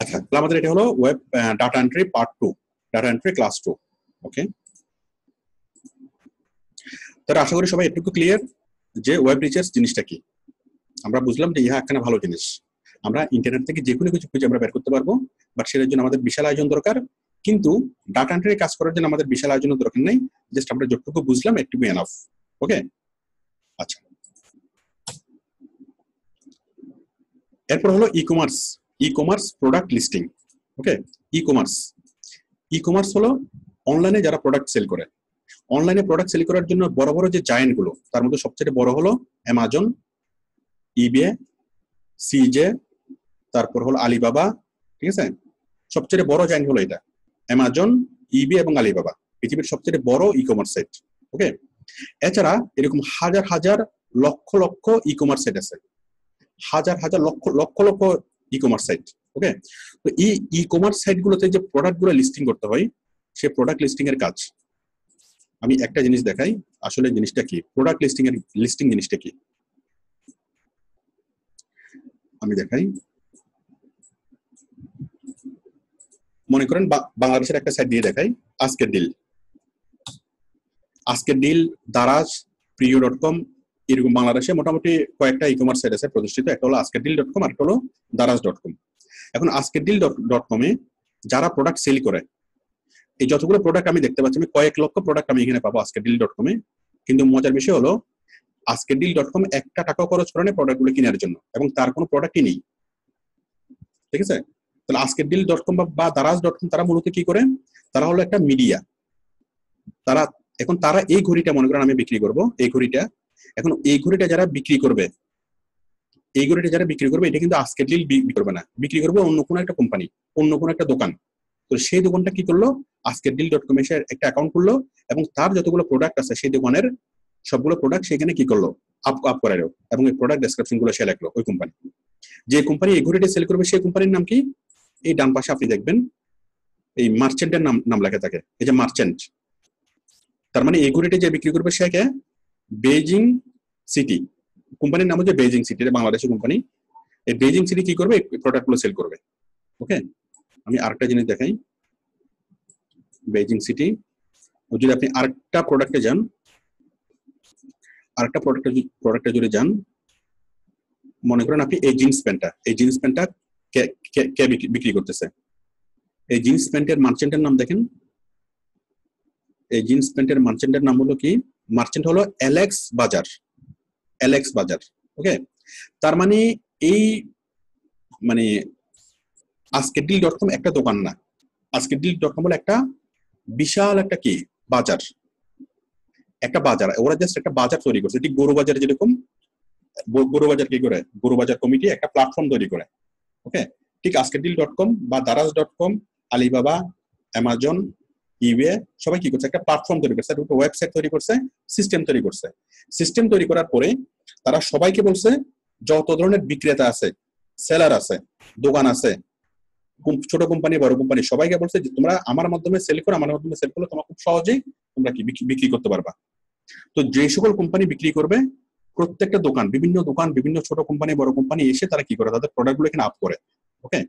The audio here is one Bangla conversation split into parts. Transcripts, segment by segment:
আচ্ছা, তাহলে আমাদের এটা হলো web data entry part 2, data entry class 2। ওকে, তাহলে আশা করি সবাই একটু ক্লিয়ার যে ওয়েব রিসার্চ জিনিসটা কি। আমরা বুঝলাম যে ইহা একখানা ভালো জিনিস, আমরা ইন্টারনেট থেকে যে কোনো কিছু খুঁজে আমরা বের করতে পারবো, বাট সেটার জন্য আমাদের বিশাল আয়োজন দরকার। কিন্তু ডাটা এন্ট্রি কাজ করার জন্য আমাদের বিশাল আয়োজনের দরকার নেই, জাস্ট আমরা যতটুকু বুঝলাম একটুকু এনাফ। ওকে, আচ্ছা, এরপর হলো ই কমার্স প্রোডাক্ট লিস্টিং। ওকে, ই কমার্স হলো অনলাইনে যারা প্রোডাক্ট সেল করে। অনলাইনে প্রোডাক্ট সেল করার জন্য বড় বড় যে জায়ান্ট গুলো, তার মধ্যে সবচেয়ে বড় হলো অ্যামাজন, ইবে, সিজে, তারপর হলো আলিবাবা। ঠিক আছে, সবচেয়ে বড় জায়ান্ট হলো এটা অ্যামাজন, ইবে এবং আলিবাবা, পৃথিবীর সবচেয়ে বড় ই কমার্স সাইট। ওকে, এছাড়া এরকম হাজার হাজার lakh lakh e commerce site আছে, হাজার হাজার lakh lakh lakh e commerce site. ওকে, তো এই ই কমার্স সাইট গুলোতে যে প্রোডাক্ট গুলো লিস্টিং করতে হয়, সে প্রোডাক্ট লিস্টিং এর কাজ আমি একটা জিনিস দেখাই, আসলে জিনিসটা কি, প্রোডাক্ট লিস্টিং জিনিসটা কি আমি দেখাই। মনে করেন বাংলাদেশের একটা সাইট দিয়ে দেখাই, আজকের ডিল, দারাজ, প্রিয়.com, এরকম বাংলাদেশে মোটামুটি কয়েকটা ই কমার্স সাইট আছে প্রতিষ্ঠিত। একটা হলো আজকের ডিল.com আর একটা হলো দারাজ.com। এখন আজকের ডিল.com এ যারা প্রোডাক্ট সেল করে, এই যতগুলো প্রোডাক্ট আমি দেখতে পাচ্ছি, আমি কয়েক লক্ষ প্রোডাক্ট আমি এখানে পাবো আজকের ডিল.com এ। কিন্তু মজার বিষয় হলো আজকের ডিল.com একটা টাকাও খরচ করে না প্রোডাক্টগুলো কেনার জন্য, এবং তার কোনো প্রোডাক্টই নেই। ঠিক আছে, তাহলে আজকের ডিল.com বা দারাজ.com তারা মূলত কি করে, তারা হলো একটা মিডিয়া। তারা এই ঘড়িটা মনে করেন আমি বিক্রি করব, এই ঘড়িটা, এখন এই ঘড়িটা যারা বিক্রি করবে, এটা কিন্তু আজকের ডিল বিক্রি করবে না, বিক্রি করবে অন্য কোনো একটা কোম্পানি, অন্য কোনো একটা দোকান। তো সেই দোকানটা কি করলো, আজকের ডিল.com এ একটা অ্যাকাউন্ট করলো, এবং তার যতগুলো প্রোডাক্ট আছে সেই দোকানের সবগুলো প্রোডাক্ট সেখানে কি করলো, আপ করালো, এবং এই প্রোডাক্ট ডেসক্রিপশন গুলো সে লিখলো। ওই কোম্পানি, যে কোম্পানি এই ঘড়িটা সেল করবে, সেই কোম্পানির নাম কি, এই ডান পাশে আপনি দেখবেন এই মার্চেন্টের নাম লেখা থাকে, এই যে মার্চেন্ট। তার মানে এই ঘড়িটা যে বিক্রি করবে সেকে বেজিং সিটি, কোম্পানির নাম হচ্ছে বেজিং সিটি, বাংলাদেশের কোম্পানি। এই বেজিং সিটি কি করবে, এই প্রোডাক্ট গুলো সেল করবে। ওকে, আমি আরেকটা জিনিস দেখাই, বেজিং সিটি। যদি আপনি আরেকটা প্রোডাক্টে যান, যদি যান, মনে করেন আপনি এই জিন্স প্যান্টটা কে বিক্রি করতেছে, এই জিন্স প্যান্টের মার্চেন্টের নাম দেখেন, এই জিন্স প্যান্টের মার্চেন্টের নাম হলো কি, মার্চেন্ট হলো এলেক্স বাজার। ওকে, তার মানে এই মানে আজকের ডিল.com একটা দোকান না, আজকের ডিল.com হলো একটা বিশাল একটা কি বাজার, ওরা জাস্ট একটা বাজার তৈরি করছে। ঠিক গরু বাজার যেরকম, গরু বাজার কি করে, গরু বাজার কমিটি একটা প্ল্যাটফর্ম তৈরি করে। ওকে, ঠিক আজকের ডিল.com বা দারাজ.com, আলিবাবা, অ্যামাজন, ইবে সবাই কি করছে, একটা প্ল্যাটফর্ম তৈরি করছে, একটা ওয়েবসাইট তৈরি করছে, সিস্টেম তৈরি করার পরে তারা সবাইকে বলছে, যত ধরনের বিক্রেতা আছে, সেলার আছে, দোকান আছে, ছোট কোম্পানি বড় কোম্পানি, সবাইকে বলছে যে তোমরা আমার মাধ্যমে সেল করো, আমার মাধ্যমে সেল করলে তোমরা খুব সহজেই তোমরা কি বিক্রি করতে পারবা। তো যে সকল কোম্পানি বিক্রি করবে, প্রত্যেকটা দোকান, বিভিন্ন ছোট কোম্পানি বড় কোম্পানি এসে তারা কি করে, তাদের প্রোডাক্ট গুলো এখানে আপ করে। ওকে,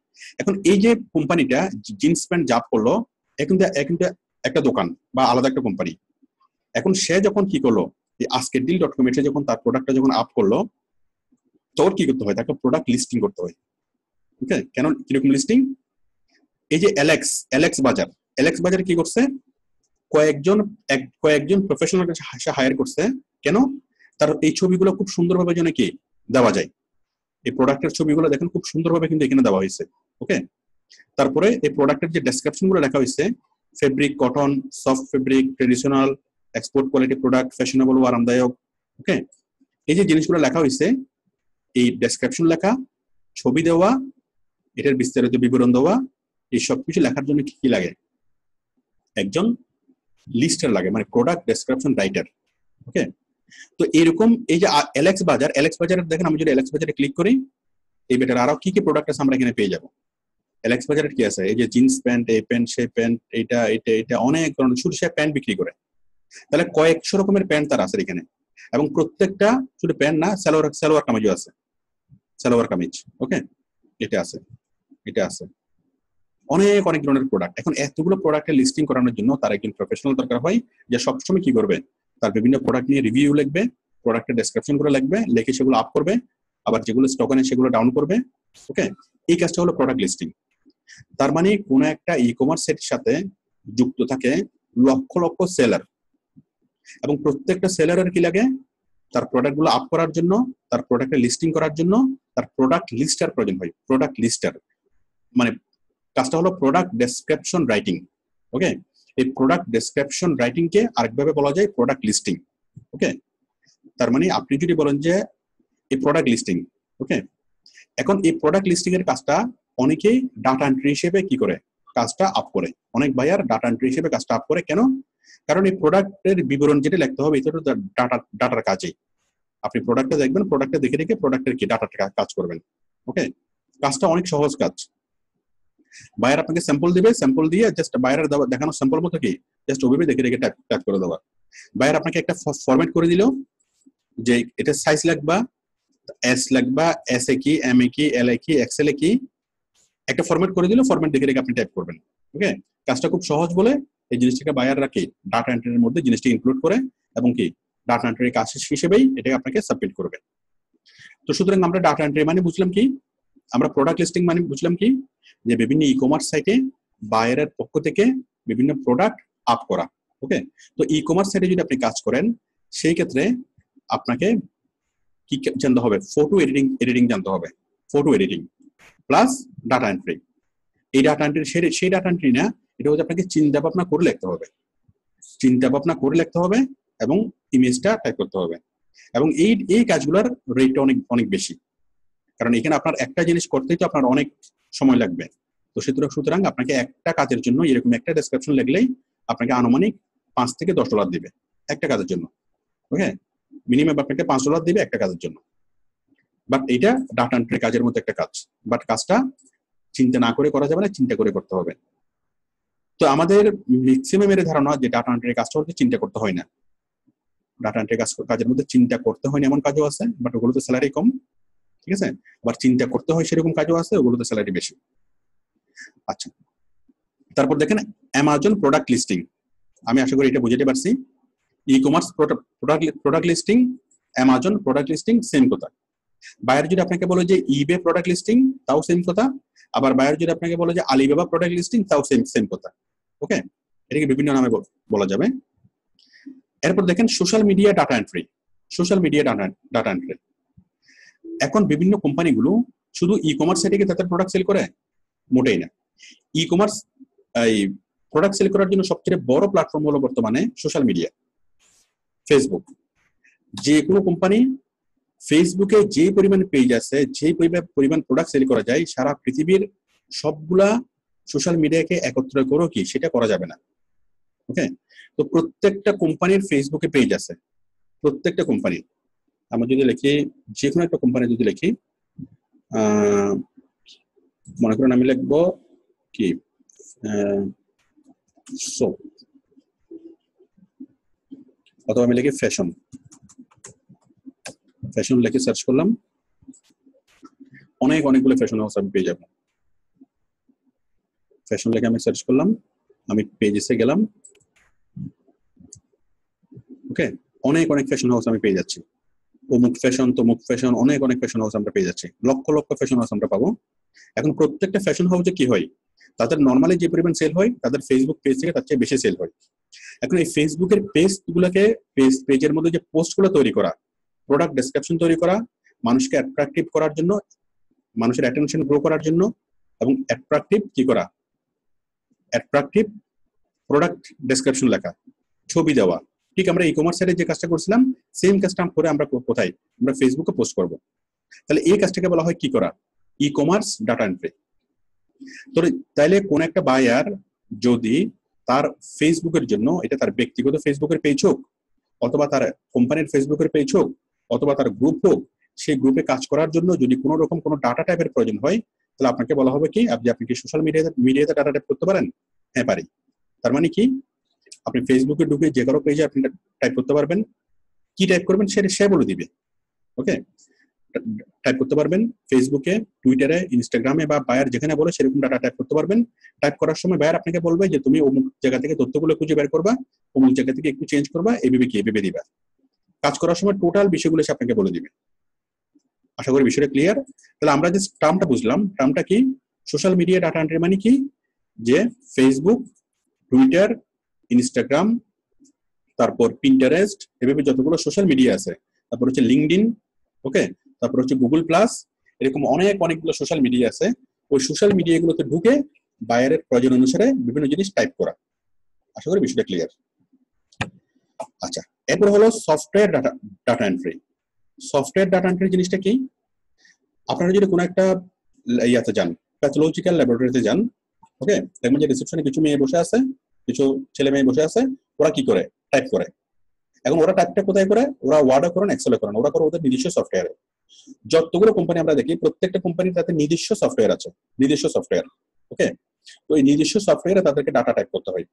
এখন এই যে কোম্পানিটা জিন্স প্যান্ট জাপ করলো, এখন একটা দোকান বা আলাদা একটা কোম্পানি। এখন সে যখন কি করলো, এই আজকের ডিল.com এ যখন তার প্রোডাক্টটা যখন আপ করলো, তোর কি করতে হয়, তাকে প্রোডাক্ট লিস্টিং করতে হয়। ওকে, কেন, কিরকম লিস্টিং, এই যে এলেক্স বাজার কি করছে, কয়েকজন প্রফেশনাল কাছে হায়ার করছে। কেন, তার এই ছবিগুলো খুব সুন্দরভাবে যেন কি দেওয়া যায়, এই প্রোডাক্টের ছবিগুলো দেখেন খুব সুন্দরভাবে কিন্তু এখানে দেওয়া হয়েছে। ওকে, তারপরে এই প্রোডাক্টের যে ডেসক্রিপশন গুলো লেখা হয়েছে, fabric, cotton, soft fabric, traditional, export quality product, fashionable ও আরামদায়ক। ওকে, এই যে জিনিসগুলো লেখা হয়েছে, এই ডেসক্রিপশন লেখা, ছবি দেওয়া, এটার বিস্তারিত বিবরণ দেওয়া, এই সবকিছু লেখার জন্য কি লাগে, একজন লিস্টার লাগে, মানে প্রোডাক্ট ডেসক্রিপশন রাইটার। ওকে, তো এরকম এই যে এলেক্স বাজারের দেখেন, আমি যদি এলেক্স বাজারে ক্লিক করি, এই বেটার আরো কি প্রোডাক্ট আছে আমরা এখানে পেয়ে যাবো। এলেক্স বাজারের কি আছে, এই যে জিন্স প্যান্ট, এই প্যান্ট, সেই প্যান্ট, এটা অনেক ধরনের, শুধু সে প্যান্ট বিক্রি করে। তাহলে কয়েকশো রকমের প্যান্ট তার আছে এখানে, এবং প্রত্যেকটা শুধু প্যান্ট না, সালোয়ার কামিজও আছে, সালোয়ার কামিজ। ওকে, এটা আছে, অনেক অনেক ধরনের প্রোডাক্ট। এখন এতগুলো প্রোডাক্টের লিস্টিং করানোর জন্য তার একজন প্রফেশনাল দরকার হয়, যে সবসময় কি করবে, তার বিভিন্ন প্রোডাক্ট নিয়ে রিভিউ লিখবে, প্রোডাক্টের ডেসক্রিপশন করে লিখবে, লিখে সেগুলো আপ করবে, আবার যেগুলো স্টক আনে সেগুলো ডাউন করবে। ওকে, এই কাজটা হলো প্রোডাক্ট লিস্টিং। তার মানে কোন একটা ই কমার্স সাইটের সাথে যুক্ত থাকে লক্ষ লক্ষ সেলার, এবং প্রত্যেকটা সেলারের কি লাগে, তার প্রোডাক্টগুলো আপ করার জন্য, তার প্রোডাক্টের লিস্টিং করার জন্য তার প্রোডাক্ট লিস্টার প্রয়োজন হয়। প্রোডাক্ট লিস্টার মানে কাজটা হলো প্রোডাক্ট ডেসক্রিপশন রাইটিং। ওকে, এই প্রোডাক্ট ডেসক্রিপশন রাইটিং কে আরেকভাবে বলা যায় প্রোডাক্ট লিস্টিং। ওকে, তার মানে আপনি যদি বলেন যে এই প্রোডাক্ট লিস্টিং, ওকে, এখন এই প্রোডাক্ট লিস্টিং এর কাজটা অনেকেই ডাটা এন্ট্রি হিসেবে কি করে, কাজটা আপ করে। অনেক বায়ার ডাটা এন্ট্রি হিসেবে কাজটা আপ করে। কেন? কারণ এই প্রোডাক্টের বিবরণ যেটা লিখতে হবে এটা তো ডাটার কাজেই। আপনি প্রোডাক্টটা দেখবেন, প্রোডাক্টটা দেখে দেখে প্রোডাক্টের কি ডাটার কাজ করবেন। ওকে, কাজটা অনেক সহজ কাজ। বায়ার আপনাকে স্যাম্পল দিবে, স্যাম্পল দিয়ে জাস্ট বায়ারের দেখানো স্যাম্পল মতো কি জাস্ট ওভাবে দেখে দেখে টাইপ করে দেওয়া। বায়ার আপনাকে একটা ফরম্যাট করে দিল যে এটা সাইজ লাগবা, এস লাগবা, এস এ কি, এম এ কি, এল এ কি, এক্সেল এ কি, একটা ফরম্যাট করে দিল, ফরম্যাট দেখে দেখে আপনি টাইপ করবেন। ওকে, কাজটা খুব সহজ বলে এই জিনিসটাকে বায়াররা কি ডাটা এন্ট্রির মধ্যে জিনিসটা ইনক্লুড করে, এবং কি ডাটা এন্ট্রির কাজ হিসেবেই এটাকে আপনাকে সাবমিট করবে। তো সুতরাং আমরা ডাটা এন্ট্রি মানে বুঝলাম কি, আমরা প্রোডাক্ট লিস্টিং মানে বুঝলাম কি, যে বিভিন্ন ই কমার্স সাইটে বায়ারের পক্ষ থেকে বিভিন্ন প্রোডাক্ট আপ করা। ওকে, তো ই কমার্স সাইটে যদি আপনি কাজ করেন সেই ক্ষেত্রে আপনাকে কি জানতে হবে, ফটো এডিটিং জানতে হবে। Photo editing plus data entry. এই ডাটা এন্ট্রি সেই ডাটা এন্ট্রি না, এটা হচ্ছে আপনাকে চিন্তা ভাবনা করে লিখতে হবে, চিন্তা ভাবনা করে লিখতে হবে, এবং ইমেজটা টাইপ করতে হবে। এবং এই কাজগুলোর রেটটা অনেক অনেক বেশি, কারণ এখানে আপনার একটা জিনিস করতেই তো আপনার অনেক সময় লাগবে। তো সুতরাং আপনাকে একটা কাজের জন্য এরকম একটা ডেসক্রিপশন লিখলেই আপনাকে আনুমানিক $5 থেকে $10 দিবে একটা কাজের জন্য। ওকে, মিনিমাম আপনাকে $5 দিবে একটা কাজের জন্য। বাট এটা ডাটা এন্ট্রি কাজের মধ্যে একটা কাজ, বাট কাজটা চিন্তা না করে করা যাবে না, চিন্তা করে করতে হবে। তো আমাদের ম্যাক্সিমামের ধারণা যে ডাটা এন্ট্রি কাজটা হচ্ছে চিন্তা করতে হয় না। ডাটা এন্ট্রি কাজের মধ্যে চিন্তা করতে হয় না এমন কাজও আছে, বাট ওগুলোতে স্যালারি কম। ঠিক আছে, আবার চিন্তা করতে হয় সেরকম কাজও আছে, ওগুলোতে স্যালারি বেশি। আচ্ছা, তারপর দেখেন অ্যামাজন প্রোডাক্ট লিস্টিং। আমি আশা করি এটা বুঝাতে পারছি। E commerce product listing, Amazon product listing same কথা। বায়ার যদি আপনাকে বলে যে ইবে প্রোডাক্ট লিস্টিং, তাও সেম কথা। আবার বায়ার যদি আপনাকে বলে যে আলিবাবা প্রোডাক্ট লিস্টিং, তাও সেম কথা। ওকে, এটাকে বিভিন্ন নামে বলা যাবে। এরপর দেখেন social media data entry. Social media data entry, এখন বিভিন্ন কোম্পানিগুলো শুধু ই কমার্স সাইটে তাদের প্রোডাক্ট সেল করে? মোটেই না। ই কমার্স এই প্রোডাক্ট সেল করার জন্য সবচেয়ে বড় প্ল্যাটফর্ম হলো বর্তমানে সোশ্যাল মিডিয়া, ফেসবুক। যে কোনো কোম্পানি ফেসবুকে যে পরিমাণ পেজ আছে, যে পরিমাণ প্রোডাক্ট সেল করা যায়, সারা পৃথিবীর সবগুলা সোশ্যাল মিডিয়াকে একত্র করো কি সেটা করা যাবে না। ওকে, তো প্রত্যেকটা কোম্পানির ফেসবুকে পেজ আছে, প্রত্যেকটা কোম্পানি। আমরা যদি লিখি, যে কোনো একটা কোম্পানি যদি লিখি, মনে করেন আমি লিখবো কি সোপ, অথবা আমি লিখি ফ্যাশন। ফ্যাশন লিখে সার্চ করলাম, অনেকগুলো ফ্যাশন হাউস আমি পেয়ে যাবো। ফ্যাশন লিখে আমি সার্চ করলাম, আমি পেজেসে গেলাম। ওকে, অনেক ফ্যাশন হাউস আমি পেয়ে যাচ্ছি। অমুক ফ্যাশন, তমুক ফ্যাশন, অনেক ফ্যাশন হাউস আমরা পেয়ে যাচ্ছি। লক্ষ ফ্যাশন হাউস আমরা পাবো। এখন প্রত্যেকটা ফ্যাশন হাউসে কি হয়, তাদের নর্মালি যে পরিমাণ সেল হয় তাদের ফেসবুক পেজ থেকে তার চেয়ে বেশি সেল হয়। এখন এই ফেসবুকের পেজের মধ্যে যে পোস্টগুলো তৈরি করা, প্রোডাক্ট ডেসক্রিপশন তৈরি করা, মানুষকে অ্যাট্রাকটিভ করার জন্য, মানুষের অ্যাটেনশন গ্রো করার জন্য, এবং অ্যাট্রাকটিভ কি করা, অ্যাট্রাকটিভ প্রোডাক্ট ডেসক্রিপশন লেখা, ছবি দেওয়া। ঠিক আমরা ই কমার্স সাইটে যে কাজটা করছিলাম সেম কাজটা করে আমরা কোথায়, আমরা ফেসবুকে পোস্ট করব। তাহলে এই কাজটাকে বলা হয় কি করা, ই কমার্স ডাটা এন্ট্রি। তো তাইলে কোন একটা বায়ার যদি তার ফেসবুকের জন্য, এটা তার ব্যক্তিগত ফেসবুকের পেজ হোক, অথবা তার কোম্পানির ফেসবুকের পেজ হোক, অথবা তার গ্রুপ হোক, সেই গ্রুপে কাজ করার জন্য যদি কোনো রকম কোনো ডাটা টাইপের প্রয়োজন হয়, তাহলে আপনাকে বলা হবে কি, আপনি কি সোশ্যাল মিডিয়াতে ডাটা টাইপ করতে পারেন? হ্যাঁ, পারি। তার মানে কি, আপনি ফেসবুকে ঢুকে যে কারো পেজে আপনি টাইপ করতে পারবেন। কি টাইপ করবেন সেটা সে বলে দিবে। ওকে, টাইপ করতে পারবেন, ফেসবুকে, টুইটারে, ইনস্টাগ্রামে বা বায়ার যেখানে বলে সেরকম ডাটা টাইপ করতে পারবেন। টাইপ করার সময় বায়ার আপনাকে বলবে যে তুমি অমুক জায়গা থেকে তথ্যগুলো খুঁজে বের করবা, অমুক জায়গা থেকে একটু চেঞ্জ করবা, এভাবে দিবা। কাজ করার সময় টোটাল বিষয়গুলো সে আপনাকে বলে দিবে। আশা করি বিষয়টা ক্লিয়ার। তাহলে আমরা যে টার্মটা বুঝলাম, টার্মটা কি? সোশ্যাল মিডিয়া ডাটা এন্ট্রি মানে কি? যে ফেসবুক, টুইটার, ইনস্টাগ্রাম, তারপর পিন্টারেস্ট, এভাবে যতগুলো সোশ্যাল মিডিয়া আছে, তারপর হচ্ছে লিঙ্কডইন, ওকে, তারপর হচ্ছে গুগল প্লাস, এরকম অনেকগুলো সোশ্যাল মিডিয়া আছে। ওই সোশ্যাল মিডিয়াগুলোতে ঢুকে বায়ারের প্রয়োজন অনুসারে বিভিন্ন জিনিস টাইপ করা। আশা করি বিষয়টা ক্লিয়ার। আচ্ছা, এরপর হলো software data entry. Software data entry জিনিসটা কি? আপনারা যদি কোনো একটা ইয়াতে যান, প্যাথোলজিক্যাল ল্যাবরেটরিতে যান, ওকে, দেখবেন যে রিসেপশনে কিছু মেয়ে বসে আছে, কিছু ছেলে মেয়ে বসে আছে, ওরা কি করে? টাইপ করে। এখন ওরা টাইপটা কোথায় করে? ওরা ওয়ার্ডে করেন, এক্সেলে করেন, ওরা করে ওদের নিজস্ব সফটওয়্যারে। যতগুলো কোম্পানি আমরা দেখি, প্রত্যেকটা কোম্পানির তাদের নিজস্ব সফটওয়্যার আছে, নিজস্ব সফটওয়্যার, ওকে। তো এই নিজস্ব সফটওয়্যারে তাদেরকে ডাটা টাইপ করতে হয়।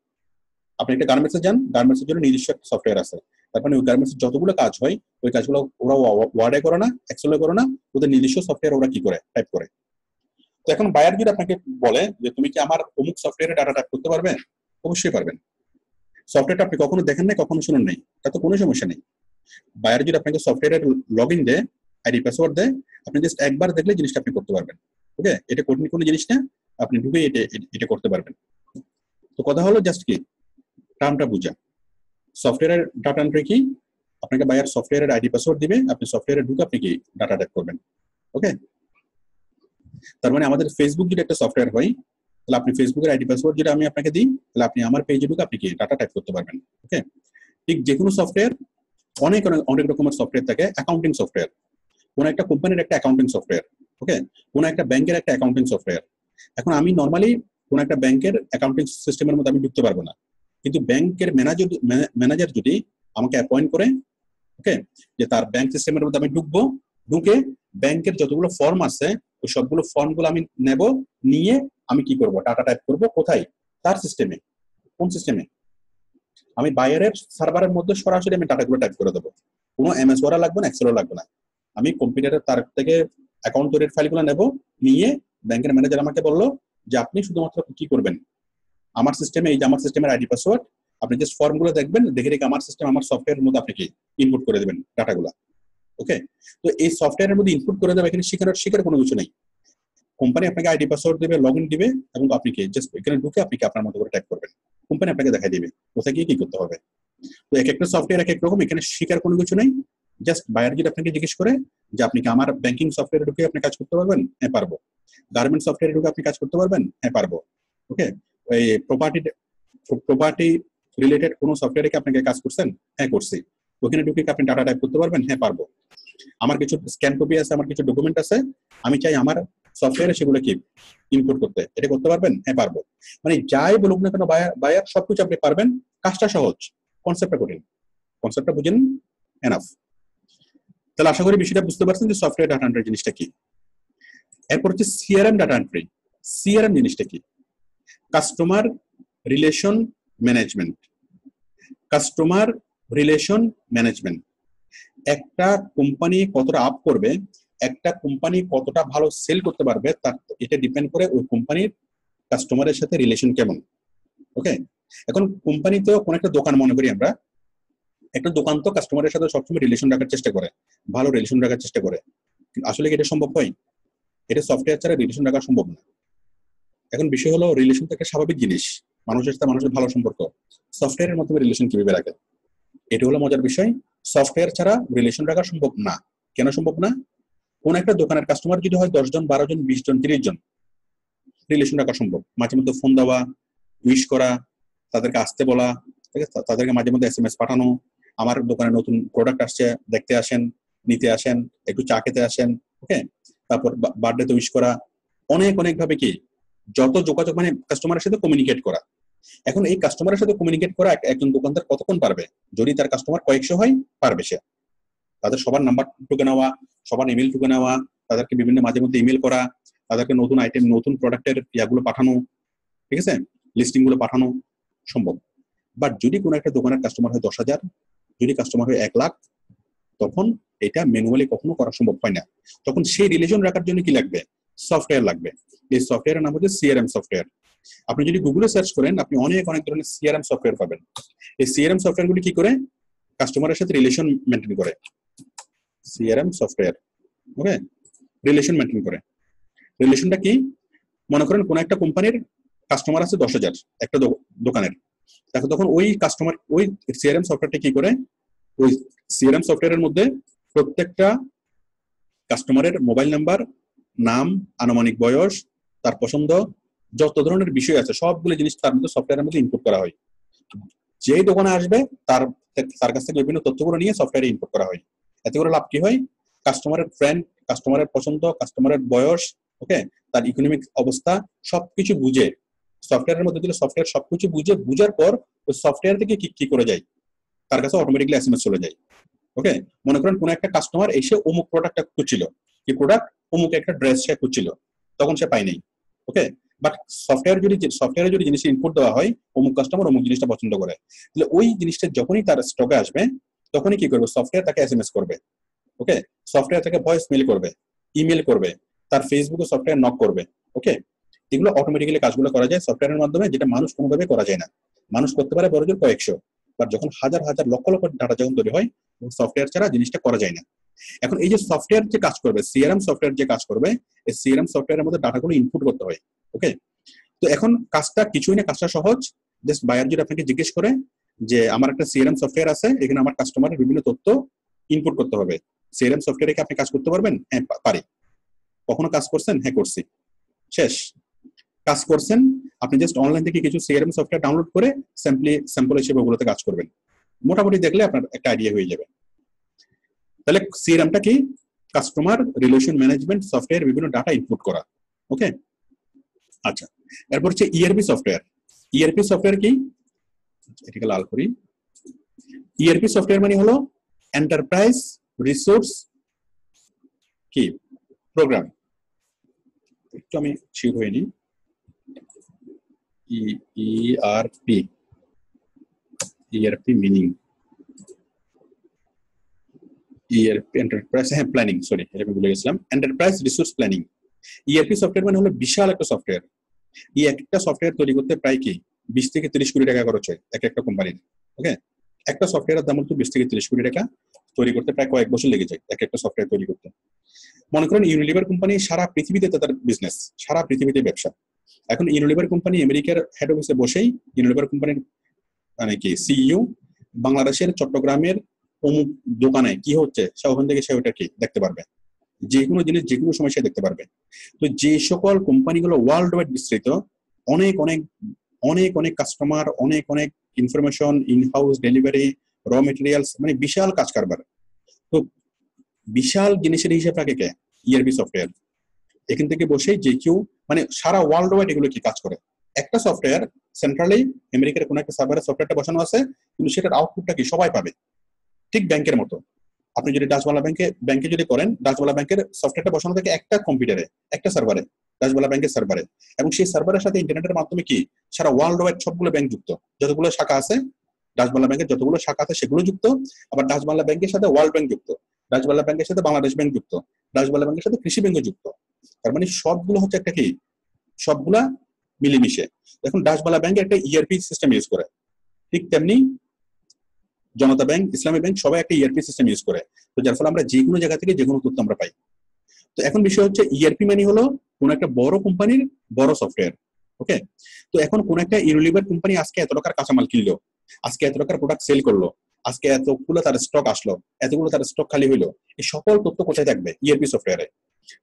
আপনি একটা গার্মেন্টসে যান, গার্মেন্টসের জন্য নিজস্ব একটা সফটওয়্যার আছে। তার মানে ওই গার্মেন্টসের যতগুলো কাজ হয়, ওই কাজগুলো ওরা ওয়ার্ডে করে না, এক্সেলে করে না, ওদের নিজস্ব সফটওয়্যার ওরা কি করে? টাইপ করে। তো এখন বায়ার যদি আপনাকে বলে যে তুমি কি আমার অমুক সফটওয়্যারে ডাটা টাইপ করতে পারবে? অবশ্যই পারবেন। সফটওয়্যারটা আপনি কখনো দেখেন নাই, কখনো শুনেন নাই, তাতে কোনো সমস্যা নেই। বায়ার যদি আপনাকে সফটওয়্যারের লগ ইন দেয়, আইডি পাসওয়ার্ড দেয়, আপনি জাস্ট একবার দেখলে জিনিসটা আপনি করতে পারবেন। ওকে, এটা কঠিন কোনো জিনিস না, আপনি ঢুকে এটা করতে পারবেন। তো কথা হলো জাস্ট কি টার্মটা বুঝা। সফটওয়্যারের ডাটা এন্ট্রি কি? আপনাকে বায়ার সফটওয়্যারের আইডি পাসওয়ার্ড দিবে, আপনি সফটওয়্যারে ঢুকে আপনি কি ডাটা টাইপ করবেন। ওকে, তার মানে আমাদের ফেসবুক যদি একটা সফটওয়্যার হয়, তাহলে আপনি ফেসবুকের আইডি পাসওয়ার্ড যদি আমি আপনাকে দিই, তাহলে আপনি আমার পেজে ঢুকে আপনি কি ডাটা টাইপ করতে পারবেন। ওকে, ঠিক যে কোনো সফটওয়্যার, অনেক রকমের সফটওয়্যার থাকে। অ্যাকাউন্টিং সফটওয়্যার, কোন একটা কোম্পানির একটা অ্যাকাউন্টিং সফটওয়্যার, ওকে, কোন একটা ব্যাংকের একটা অ্যাকাউন্টিং সফটওয়্যার। এখন আমি নর্মালি কোন একটা ব্যাংকের অ্যাকাউন্টিং সিস্টেমের মধ্যে আমি ঢুকতে পারবো না, কিন্তু ব্যাংকের ম্যানেজার যদি আমাকে অ্যাপয়েন্ট করে, ওকে, যে তার ব্যাংক সিস্টেমের মধ্যে আমি ঢুকবো, ঢুকে ব্যাংকের যতগুলো ফর্ম আছে ওই সবগুলো ফর্মগুলো আমি নেব, নিয়ে আমি কি করব? ডাটা টাইপ করব। কোথায়? তার সিস্টেমে। কোন সিস্টেমে? আমি বায়ারের সার্ভারের মধ্যে সরাসরি আমি ডাটাগুলো টাইপ করে দেবো। কোনো এমএস ওয়ার্ড লাগবে না, এক্সেলও লাগবে না। আমি কম্পিউটারের তার থেকে অ্যাকাউন্ট তৈরির ফাইলগুলো নেব, নিয়ে ব্যাংকের ম্যানেজার আমাকে বললো যে আপনি শুধুমাত্র কি করবেন, আমার সিস্টেমে, এই যে আমার সিস্টেমের আইডি পাসওয়ার্ড, আপনি জাস্ট ফর্মগুলো দেখবেন, দেখে রেখে আমার সিস্টেম, আমার সফটওয়্যারের মধ্যে আপনি কি ইনপুট করে দেবেন ডাটাগুলো। ওকে, তো এই সফটওয়্যারের মধ্যে ইনপুট করে দেবে, এখানে শিখার কোনো কিছু নেই। কোম্পানি আপনাকে আইডি পাসওয়ার্ড দেবে, লগ ইন দিবে, এবং আপনি কি জাস্ট এখানে ঢুকে আপনি কি আপনার মতো করে টাইপ করবেন। কোম্পানি আপনাকে দেখাই দিবে কোথায় গিয়ে কি করতে হবে। তো এক একটা সফটওয়্যার এক এক রকম, এখানে শিখার কোনো কিছু নেই। জাস্ট বায়ার যদি আপনাকে জিজ্ঞেস করে যে আপনি কি আমার ব্যাংকিং সফটওয়্যারে ঢুকে আপনি কাজ করতে পারবেন? হ্যাঁ পারবো। গার্মেন্ট সফটওয়্যারে ঢুকে আপনি কাজ করতে পারবেন? হ্যাঁ পারবো। ওকে, ওই প্রপার্টি রিলেটেড কোনো সফটওয়্যারে কি আপনাকে কাজ করছেন? হ্যাঁ করছি। ওখানে ঢুকে কি আপনি ডাটা টাইপ করতে পারবেন? হ্যাঁ পারবো। আমার কিছু স্ক্যান কপি আছে, আমার কিছু ডকুমেন্ট আছে, আমি চাই আমার সফটওয়্যারে সেগুলো কি ইনপুট করতে, এটা করতে পারবেন? হ্যাঁ পারবো। মানে যাই বলুক না কেন বায়ার, সবকিছু আপনি পারবেন। কাজটা সহজ, কনসেপ্টটা কঠিন। কনসেপ্টটা বুঝেন, এনাফ। তাহলে আশা করি বিষয়টা বুঝতে পারছেন যে সফটওয়্যার ডাটা এন্ট্রি জিনিসটা কি। এরপর হচ্ছে সিআরএম ডাটা এন্ট্রি। সিআরএম জিনিসটা কি? Customer relation management. Customer relation management. একটা কোম্পানি কতটা আপ করবে, একটা কোম্পানি কতটা ভালো সেল করতে পারবে, তার এটা ডিপেন্ড করে ওই কোম্পানির কাস্টমারের সাথে রিলেশন কেমন। ওকে, এখন কোম্পানিতেও কোন একটা দোকান মনে করি আমরা, একটা দোকান তো কাস্টমারের সাথে সবসময় রিলেশন রাখার চেষ্টা করে, ভালো রিলেশন রাখার চেষ্টা করে। আসলে কি এটা সম্ভব হয়? এটা সফটওয়্যার ছাড়া রিলেশন রাখা সম্ভব না। এখন বিষয় হলো রিলেশন তো একটা স্বাভাবিক জিনিস, মানুষের সাথে মানুষের ভালো সম্পর্ক। সফটওয়্যারের মাধ্যমে রিলেশন কিভাবে রাখে? এটা হলো মজার বিষয়। সফটওয়্যার ছাড়া রিলেশন রাখা সম্ভব না। কেন সম্ভব না? কোন একটা দোকানের কাস্টমার যদি হয় 10 জন, 12 জন, 20 জন, 30 জন, রিলেশন রাখা সম্ভব। মাঝে মধ্যে ফোন দেওয়া, উইশ করা, তাদেরকে আসতে বলা, ঠিক আছে, তাদেরকে মাঝে মধ্যে এসএমএস পাঠানো, আমার দোকানে নতুন প্রোডাক্ট আসছে, দেখতে আসেন, নিতে আসেন, একটু চা খেতে আসেন। ওকে, তারপর বার্থডেতে উইশ করা, অনেক ভাবে কি যত যোগাযোগ, মানে কাস্টমারের সাথে কমিউনিকেট করা। এখন এই কাস্টমারের সাথে কমিউনিকেট করা একজন দোকানদার কতক্ষণ পারবে? যদি তার কাস্টমার কয়েকশো হয়, পারবে সে। তাদের সবার নাম্বার টুকে নেওয়া, সবার ইমেল টুকে নেওয়া, তাদেরকে বিভিন্ন মাঝে মধ্যে ইমেল করা, তাদেরকে নতুন আইটেম, নতুন প্রোডাক্টের ইয়াগুলো পাঠানো, ঠিক আছে, লিস্টিং গুলো পাঠানো সম্ভব। বাট যদি কোনো একটা দোকানের কাস্টমার হয় 10,000, যদি কাস্টমার হয় 1 লাখ, তখন এটা ম্যানুয়ালি কখনো করা সম্ভব হয় না। তখন সেই রিলেশন রাখার জন্য কি লাগবে? সফটওয়্যার লাগবে। এই সফটওয়্যারের নাম হচ্ছে সিআরএম সফটওয়্যার। আপনি যদি গুগলে সার্চ করেন আপনি অনেক অনেক ধরনের সিআরএম সফটওয়্যার পাবেন। এই সিআরএম সফটওয়্যারগুলি কি করে? কাস্টমারের সাথে রিলেশন মেনটেন করে। সিআরএম সফটওয়্যার, ওকে, রিলেশন মেনটেন করে। রিলেশনটা কি? মনে করেন কোন একটা কোম্পানির কাস্টমার আছে 10,000 একটা দোকানের, তখন ওই কাস্টমার ওই সিআরএম সফটওয়্যারটা কি করে? ওই সিআরএম সফটওয়্যারের মধ্যে প্রত্যেকটা কাস্টমারের মোবাইল নাম্বার, নাম, আনুমানিক বয়স, তার পছন্দ, যত ধরনের বিষয় আছে সবগুলো জিনিস তার মধ্যে সফটওয়্যারের মধ্যে ইনপুট করা হয়। যেই দোকানে আসবে তার তার কাছ থেকে বিভিন্ন তথ্যগুলো নিয়ে সফটওয়্যারে ইনপুট করা হয়। এতে করে লাভ কি হয়? কাস্টমারের ফ্রেন্ড, কাস্টমারের পছন্দ, কাস্টমারের বয়স, ওকে, তার ইকোনমিক অবস্থা সবকিছু বুঝে সফটওয়্যারের মধ্যে দিলে সফটওয়্যার সবকিছু বুঝার পর ওই সফটওয়্যার থেকে কি করে যায় তার কাছে অটোমেটিকলি এসএমএস চলে যায়। ওকে, মনে করেন কোন একটা কাস্টমার এসে অমুক প্রোডাক্টটা খুঁজছিল, কি প্রোডাক্ট? অমুক একটা ড্রেস সে খুঁজছিল, তখন সে পায় নাই। ওকে, বাট সফটওয়্যারে যদি জিনিস ইনপুট দেওয়া হয় অমুক কাস্টমার অমুক জিনিসটা পছন্দ করে, তাহলে ওই জিনিসটা যখনই তার স্টকে আসবে তখনই কি করবে? সফটওয়্যার তাকে এসএমএস করবে। ওকে, সফটওয়্যার তাকে ভয়েস মেল করবে, ইমেল করবে, তার ফেসবুকে সফটওয়্যার নক করবে। ওকে, এগুলো অটোমেটিক্যালি কাজগুলো করা যায় সফটওয়্যারের মাধ্যমে, যেটা মানুষ কোনোভাবে করা যায় না। মানুষ করতে পারে বড়জোর কয়েকশো, বাট যখন হাজার হাজার লক্ষ লক্ষ ডাটা যখন তৈরি হয় সফটওয়্যার ছাড়া জিনিসটা করা যায় না। এখন এই যে সফটওয়্যার যে কাজ করবে, সিআরএম সফটওয়্যার যে কাজ করবে, এই সিআরএম সফটওয়্যারের মধ্যে ডাটাগুলো ইনপুট করতে হয়। ওকে, তো এখন কাজটা কিছুই না, কাজটা সহজ। জাস্ট বায়ার যদি আপনাকে জিজ্ঞেস করে যে আমার একটা সিআরএম সফটওয়্যার আছে, এখানে আমার কাস্টমারের বিভিন্ন তথ্য ইনপুট করতে হবে, সিআরএম সফটওয়্যারে কি আপনি কাজ করতে পারবেন? হ্যাঁ পারি। কখনো কাজ করছেন? হ্যাঁ করছি। শেষ। কাজ করছেন, আপনি জাস্ট অনলাইন থেকে কিছু সিআরএম সফটওয়্যার ডাউনলোড করে স্যাম্পল হিসেবে ওগুলোতে কাজ করবেন। মোটামুটি দেখলে আপনার একটা আইডিয়া হয়ে যাবে। তাহলে সিআরএমটা কি? কাস্টমার রিলেশন ম্যানেজমেন্ট সফটওয়্যার, বিভিন্ন ডাটা ইনপুট করা। ওকে, আচ্ছা, এরপর হচ্ছে ইআরপি সফটওয়্যার। ইআরপি সফটওয়্যার কি? এটাকে লাল করি। ইআরপি সফটওয়্যার মানে হলো এন্টারপ্রাইজ রিসোর্স কি প্রোগ্রাম। একটু আমি শিওর হইনি। ERP, ERP meaning ERP enterprise, হ্যাঁ প্ল্যানিং, সরি এটা আমি ভুলে গেছিলাম। Enterprise resource planning. ERP software মানে হলো বিশাল একটা সফটওয়্যার। এই একটা সফটওয়্যার তৈরি করতে প্রায় কি 20 থেকে 30 কোটি টাকা খরচ হয় একটা কোম্পানির। ওকে, একটা সফটওয়্যারের দাম হচ্ছে 20 থেকে 30 কোটি টাকা, তৈরি করতে প্রায় কয়েক বছর লেগে যায় একটা সফটওয়্যার তৈরি করতে। মনে করেন ইউনিলিভার কোম্পানি সারা পৃথিবীতে তাদের বিজনেস, সারা পৃথিবীতে ব্যবসা। এখন ইউনিলিভার কোম্পানি আমেরিকার হেড অফিসে বসেই ইউনিলিভার কোম্পানির মানে কি সিইও বাংলাদেশের চট্টগ্রামের অমুক দোকানে কি হচ্ছে সে ওখান থেকে সে ওটা কি দেখতে পারবে, যে কোনো জিনিস যে কোনো সময় সে দেখতে পারবে। তো যে সকল কোম্পানিগুলো ওয়ার্ল্ড ওয়াইড বিস্তৃত, অনেক অনেক অনেক অনেক কাস্টমার, অনেক অনেক information, in house delivery, raw materials, মানে বিশাল কাজ কারবার। তো বিশাল জিনিসের হিসাব রাখে কে? ERP software. এখান থেকে বসে যে কেউ মানে সারা ওয়ার্ল্ড ওয়াইড এগুলো কি কাজ করে। একটা সফটওয়্যার সেন্ট্রালি আমেরিকার কোনো একটা সার্ভারে সফটওয়্যারটা বসানো আছে, কিন্তু সেটার আউটপুটটা কি সবাই পাবে। ঠিক ব্যাংকের মতো, আপনি যদি ডাচবাংলা ব্যাংকে যদি করেন, ডাচবাংলা ব্যাংকের সফটওয়্যারটা বসানো থাকে একটা কম্পিউটারে, একটা সার্ভারে, ডাচবাংলা ব্যাংকের সার্ভারে, এবং সেই সার্ভারের সাথে ইন্টারনেটের মাধ্যমে কি সারা ওয়ার্ল্ড ওয়াইড সবগুলো ব্যাংক যুক্ত, যতগুলো শাখা আছে ডাচবাংলা ব্যাংকের যতগুলো শাখা আছে সেগুলো যুক্ত। আবার ডাচবাংলা ব্যাংকের সাথে ওয়ার্ল্ড ব্যাংক যুক্ত, ডাচবাংলা ব্যাংকের সাথে বাংলাদেশ ব্যাংক যুক্ত, ডাচবাংলা ব্যাংকের সাথে কৃষি ব্যাংক যুক্ত। তার মানে সবগুলো হচ্ছে একটা কি, সবগুলা মিলেমিশে। এখন ডাচবাংলা ব্যাংক একটা ইআরপি সিস্টেম ইউজ করে, ঠিক তেমনি জনতা ব্যাংক, ইসলামী ব্যাংক সবাই একটা ইআরপি সিস্টেম ইউজ করে। তো যার ফলে আমরা যে কোনো জায়গা থেকে যে কোনো তথ্য আমরা পাই। তো এখন বিষয় হচ্ছে ইআরপি মানে হলো কোন একটা বড় কোম্পানির বড় সফটওয়্যার। ওকে, তো এখন কোন একটা ইউনিলিভার কোম্পানি আজকে এত টাকার কাঁচামাল কিনলো, আজকে এত টাকার প্রোডাক্ট সেল করলো, আজকে এতগুলো তার স্টক আসলো, এতগুলো তার স্টক খালি হইলো, এই সকল তথ্য কোথায় থাকবে? ইআরপি সফটওয়্যারে।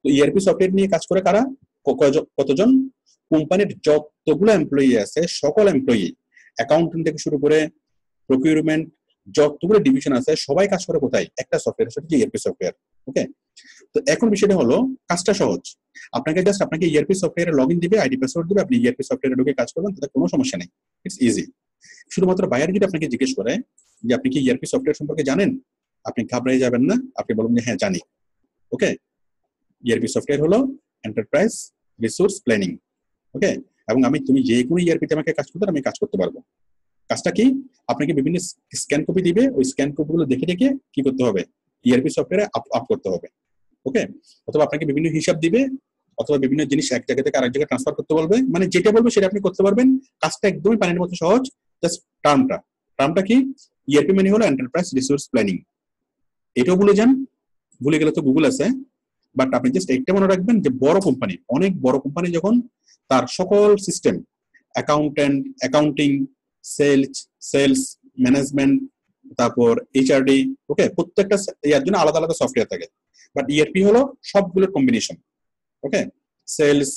তো ইআরপি সফটওয়্যার নিয়ে কাজ করে কারা? কতজন? কোম্পানির যতগুলো এমপ্লয়ি আছে সকল এমপ্লয়ি, অ্যাকাউন্টেন্ট থেকে শুরু করে প্রকিউরমেন্ট, যতগুলো ডিভিশন আছে সবাই কাজ করে কোথায়? একটা সফটওয়্যার, সেটা ইআরপি সফটওয়্যার। ওকে, তো এখন বিষয়টা হলো কাজটা সহজ। আপনাকে ইআরপি সফটওয়্যারে লগইন দিবে, আইডি পাসওয়ার্ড দিবে, আপনি ইআরপি সফটওয়্যারে ঢুকে কাজ করবেন, তাতে কোনো সমস্যা নেই, ইটস ইজি। শুধুমাত্র বায়ার যদি আপনাকে জিজ্ঞেস করে যে আপনি কি ইআরপি সফটওয়্যার সম্পর্কে জানেন, আপনি ঘাবড়ে যাবেন না, আপনি বলবেন যে হ্যাঁ জানি। ওকে, ইআরপি সফটওয়্যার হলো এন্টারপ্রাইজ রিসোর্স প্ল্যানিং। ওকে, এবং তুমি যে কোনো ইআরপিতে আমাকে কাজ করতে, আমি কাজ করতে পারবো। কাজটা কি? আপনাকে বিভিন্ন স্ক্যান কপি দিবে, ওই স্ক্যান কপিগুলো দেখে দেখে কি করতে হবে? ইআরপি সফটওয়্যারে আপ করতে হবে। ওকে, অথবা আপনাকে বিভিন্ন হিসাব দিবে, অথবা বিভিন্ন জিনিস এক জায়গা থেকে আরেক জায়গায় ট্রান্সফার করতে বলবে, মানে যেটা বলবে সেটা আপনি করতে পারবেন। কাজটা একদমই পানির মতো সহজ। জাস্ট টার্মটা কি? ইআরপি মানে হলো এন্টারপ্রাইজ রিসোর্স প্ল্যানিং। এটাও ভুলে যান, ভুলে গেলে তো গুগল আছে, বাট আপনি জাস্ট একটা মনে রাখবেন যে বড় কোম্পানি, অনেক বড় কোম্পানি যখন তার সকল সিস্টেম, অ্যাকাউন্টিং, সেলস ম্যানেজমেন্ট, তারপর এইচআরডি, ওকে, প্রত্যেকটা ইয়ার জন্য আলাদা আলাদা সফটওয়্যার থাকে। বাট ইআরপি হলো সবগুলোর কম্বিনেশন। ওকে, সেলস,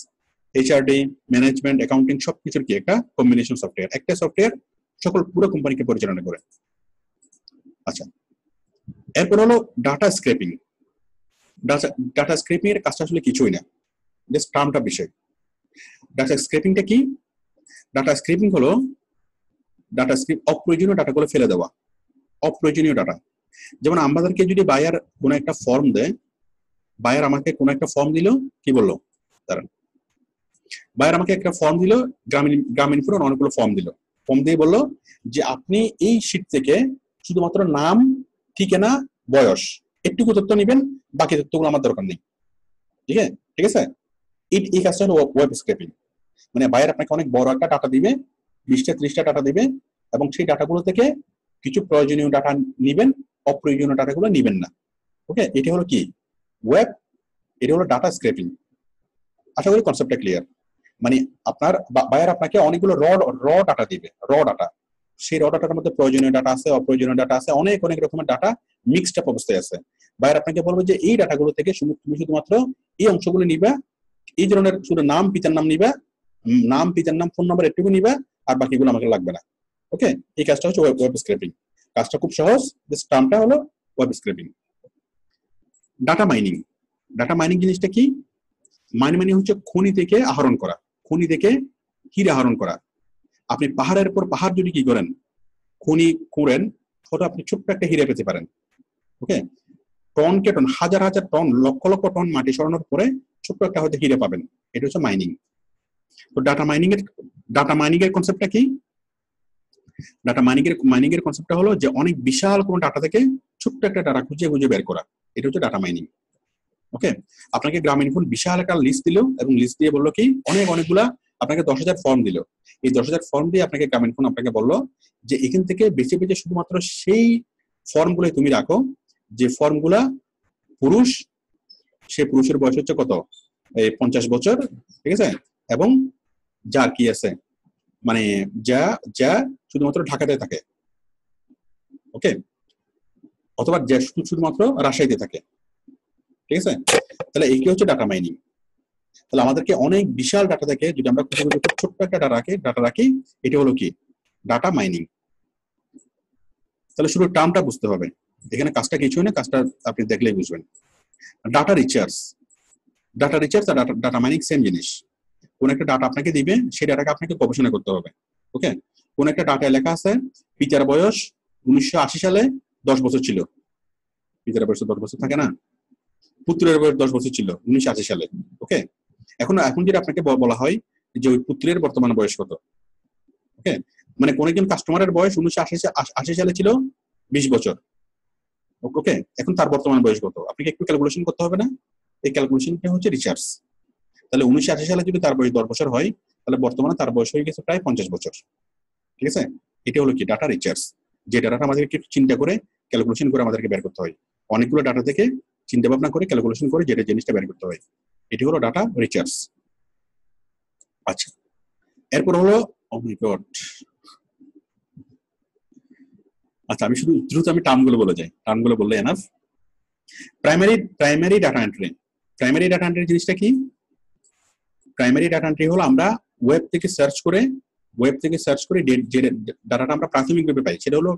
এইচআরডি, ম্যানেজমেন্ট, অ্যাকাউন্টিং সবকিছুর কি একটা কম্বিনেশন সফটওয়্যার। একটা সফটওয়্যার সকল পুরো কোম্পানিকে পরিচালনা করে। আচ্ছা, এরপর হলো ডাটা স্ক্রেপিং। ডাটা স্ক্রেপিং এর কাজটা আসলে কিছুই না, জাস্ট টার্মটা বিষয়। ডাটা স্ক্রেপিংটা কি? ডাটা স্ক্রেপিং হলো অপ্রয়োজনীয় ডাটাগুলো ফেলে দেওয়া, অপ্রয়োজনীয় ডাটা। যেমন আমাদেরকে যদি বায়ার কোনো একটা ফর্ম দেয়, বায়ার আমাকে কোনো একটা ফর্ম দিল, কি বললো দাঁড়ান, বায়ার আমাকে একটা ফর্ম দিল, গ্রামীণ ফোনের অনেকগুলো ফর্ম দিল, ফর্ম দিয়ে বললো যে আপনি এই শীট থেকে শুধুমাত্র নাম, ঠিকানা, বয়স একটুকু তথ্য নেবেন, বাকি তথ্যগুলো আমার দরকার নেই। ঠিক আছে, এই কাজটা হলো ওয়েব স্ক্রেপিং। মানে বায়ার আপনাকে অনেক বড় একটা ডাটা দিবে, 20টা-30টা ডাটা দিবে, এবং সেই ডাটাগুলো থেকে কিছু প্রয়োজনীয় ডাটা নিবেন, অপ্রয়োজনীয় ডাটাগুলো নিবেন না। ওকে, এটা হলো কি ওয়েব, এটা হলো ডাটা স্ক্রেপিং। আশা করি কনসেপ্টটা ক্লিয়ার। মানে আপনার বায়ার আপনাকে অনেকগুলো র ডাটা দিবে, র ডাটা। সেই র ডাটার মধ্যে প্রয়োজনীয় ডাটা আছে, অপ্রয়োজনীয় ডাটা আছে, অনেক অনেক রকমের ডাটা মিক্সড আপ অবস্থায় আছে। বায়ার আপনাকে বলবে যে এই ডাটাগুলো থেকে তুমি শুধুমাত্র এই অংশগুলো নিবা, এই ধরনের শুধু নাম, পিতার নাম নিবা, নাম, পিতার নাম, ফোন নাম্বার এটুকু নিবা, আর বাকিগুলো আমাকে লাগবে না। ওকে, এই কাজটা হচ্ছে ওয়েব স্ক্রেপিং। কাজটা খুব সহজ, জাস্ট টার্মটা হলো ওয়েব স্ক্রেপিং। ডাটা মাইনিং জিনিসটা কি? মানে হচ্ছে খনি থেকে আহরণ করা, খনি থেকে হীরা আহরণ করা। আপনি পাহাড়ের পর পাহাড় যদি কি করেন, খনি খুঁড়েন, হয়তো আপনি ছোট্ট একটা হীরা পেতে পারেন। ওকে, টনকে টন, হাজার হাজার টন, লক্ষ লক্ষ টন মাটি সরানোর পরে ছোট্ট একটা হয়তো হীরা পাবেন। এটা হচ্ছে মাইনিং। তো ডাটা মাইনিং এর কনসেপ্টটা কি? ডাটা মাইনিং এর কনসেপ্টটা হলো যে অনেক বিশাল কোন ডাটা থেকে ছোট্ট একটা ডাটা খুঁজে খুঁজে বের করা। এটা হচ্ছে ডাটা মাইনিং। ওকে, আপনাকে গ্রামীণফোন বিশাল একটা লিস্ট দিল, এবং লিস্ট দিয়ে বললো কি অনেকগুলা, আপনাকে 10,000 ফর্ম দিল। এই 10,000 ফর্ম দিয়ে আপনাকে গ্রামীণফোন আপনাকে বললো যে এখান থেকে বেছে বেছে শুধুমাত্র সেই ফর্মগুলো তুমি রাখো যে ফর্মগুলা পুরুষ, সে পুরুষের বয়স হচ্ছে কত, 50 বছর, ঠিক আছে, এবং যার কি আছে, মানে যা শুধুমাত্র ঢাকাতে থাকে, ওকে, অথবা যা শুধুমাত্র রাজশাহীতে থাকে। ঠিক আছে, তাহলে এই কি হচ্ছে ডাটা মাইনিং। তাহলে আমাদেরকে অনেক বিশাল ডাটা থেকে যদি আমরা ছোট্ট একটা ডাটা রাখি, এটা হলো কি ডাটা মাইনিং। তাহলে শুধু টার্মটা বুঝতে হবে, এখানে কাজটা কিছুই না, কাজটা আপনি দেখলেই বুঝবেন। ডাটা রিচার্জ আর ডাটা মাইনিং সেম জিনিস। কোন একটা ডাটা আপনাকে দিবে, সেই ডাটাকে আপনাকে গবেষণা করতে হবে। ওকে, কোন একটা ডাটা লেখা আছে পিতার বয়স 1980 সালে 10 বছর ছিল, পিতার বয়স 10 বছর থাকে না, পুত্রের বয়স 10 বছর ছিল 1980 সালে। ওকে, এখন যেটা আপনাকে বলা হয় যে ওই পুত্রের বর্তমান বয়স কত। ওকে, মানে কোন একজন কাস্টমারের বয়স 1980 সালে ছিল 20 বছর। ওকে, এখন তার বর্তমান বয়স কত আপনাকে একটু ক্যালকুলেশন করতে হবে না? এই ক্যালকুলেশনটা হচ্ছে রিচার্জ। তাহলে 1980 সালে যদি তার বয়স 10 বছর হয়, তাহলে বর্তমানে তার বয়স হয়ে গেছে প্রায় 50 বছর। ঠিক আছে, এটা হলো কি ডাটা রিচার্জ। যে ডাটাটা আমাদেরকে চিন্তা করে ক্যালকুলেশন করে আমাদেরকে বের করতে হয়, অনেকগুলো ডাটা থেকে চিন্তা ভাবনা করে ক্যালকুলেশন করে যেটা জিনিসটা বের করতে হয়, এটি হলো ডাটা রিচার্জ। আচ্ছা, এরপর হলো আচ্ছা, আমি শুধু দ্রুত আমি টার্মগুলো বলে যাই, টার্মগুলো বললে enough. Primary data entry. Primary data entry জিনিসটা কি? প্রাইমারি ডাটা এন্ট্রি হলো আমরা ওয়েব থেকে সার্চ করে যে ডাটাটা আমরা প্রাথমিকভাবে পাই, সেটা হলো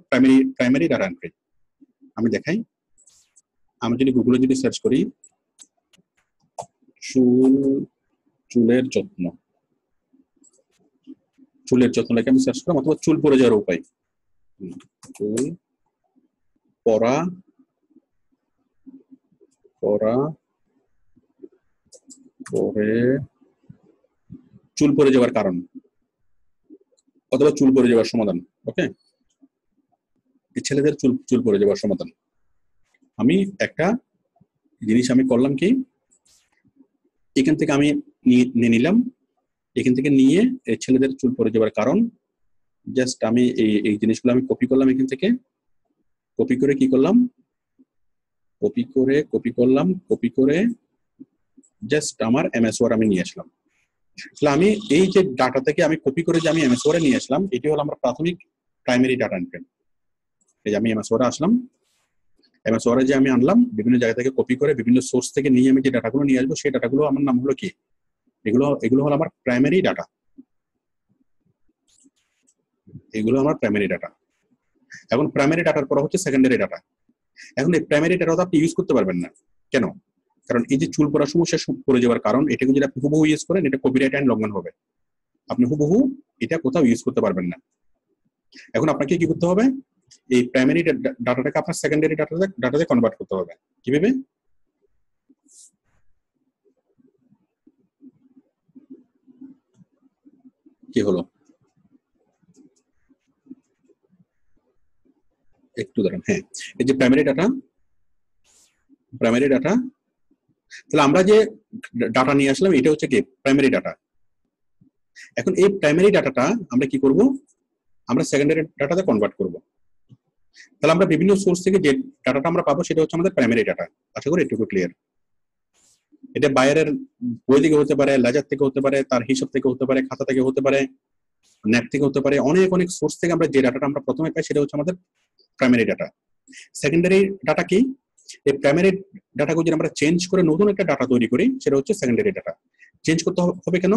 প্রাইমারি ডাটা এন্ট্রি। আমি দেখাই, আমি যদি গুগলে যদি সার্চ করি চুলের যত্ন লেখে আমি সার্চ করলাম, অথবা চুল পড়ে যাওয়ার উপায়, চুল পড়া চুল পড়ে যাওয়ার কারণ, অথবা চুল পড়ে যাওয়ার সমাধান। ওকে, ছেলেদের চুল পড়ে যাওয়ার সমাধান। আমি একটা জিনিস আমি করলাম কি, এখান থেকে আমি নিয়ে নিলাম, এখান থেকে নিয়ে এই ছেলেদের চুল পড়ে যাওয়ার কারণ, জাস্ট আমি এই জিনিসগুলো আমি কপি করলাম, এখান থেকে কপি করে কি করলাম, কপি করে জাস্ট আমার এমএস ওয়ার্ড আমি নিয়ে আসলাম। তাহলে আমি এই যে ডাটা থেকে আমি কপি করে যে আমি এমএস ওয়ার্ডে নিয়ে আসলাম, এটি হলো আমার প্রাথমিক প্রাইমারি ডাটা এন্ট্রি। এই যে আমি এমএস ওয়ার্ডে আসলাম, এমএস ওয়ার্ডে যে আমি আনলাম, বিভিন্ন জায়গা থেকে কপি করে বিভিন্ন সোর্স থেকে নিয়ে আমি যে ডাটাগুলো নিয়ে আসবো, সেই ডাটাগুলো আমার নাম হলো কি, এগুলো হলো আমার প্রাইমারি ডাটা। এগুলো আমার প্রাইমারি ডাটা। এখন প্রাইমারি ডাটার পর হচ্ছে সেকেন্ডারি ডাটা। এখন এই প্রাইমারি ডাটা আপনি ইউজ করতে পারবেন না, কেন? কারণ এই যে চুল পড়ার সমস্যা পড়ে যাওয়ার কারণ, এটাকে যদি আপনি হুবহু ইউজ করেন, এটা কপিরাইট আইন লঙ্ঘন হবে। আপনি হুবহু এটা কোথাও ইউজ করতে পারবেন না। এখন আপনাকে কি করতে হবে, এই প্রাইমারি ডাটাটাকে আপনার সেকেন্ডারি ডাটাতে কনভার্ট করতে হবে। কিভাবে? কি হলো, একটু দাঁড়ান। হ্যাঁ, এই যে প্রাইমারি ডাটা, তাহলে আমরা যে ডাটা নিয়ে আসলাম, এটা হচ্ছে কি প্রাইমারি ডাটা। এখন এই প্রাইমারি ডাটাটা আমরা কি করব, আমরা সেকেন্ডারি ডাটাতে কনভার্ট করব। তাহলে আমরা বিভিন্ন সোর্স থেকে যে ডাটাটা আমরা পাবো, সেটা হচ্ছে আমাদের প্রাইমারি ডাটা। আশা করি এটুকু ক্লিয়ার। এটা বায়ারের বই থেকে হতে পারে, লেজার থেকে হতে পারে, তার হিসাব থেকে হতে পারে, খাতা থেকে হতে পারে, নেট থেকে হতে পারে, অনেক সোর্স থেকে আমরা যে ডাটাটা আমরা প্রথমে পাই, সেটা হচ্ছে আমাদের প্রাইমারি ডাটা। সেকেন্ডারি ডাটা কি, এই প্রাইমারি ডাটাকে যদি আমরা চেঞ্জ করে নতুন একটা ডাটা তৈরি করি, সেটা হচ্ছে সেকেন্ডারি ডাটা। চেঞ্জ করতে হবে কেন?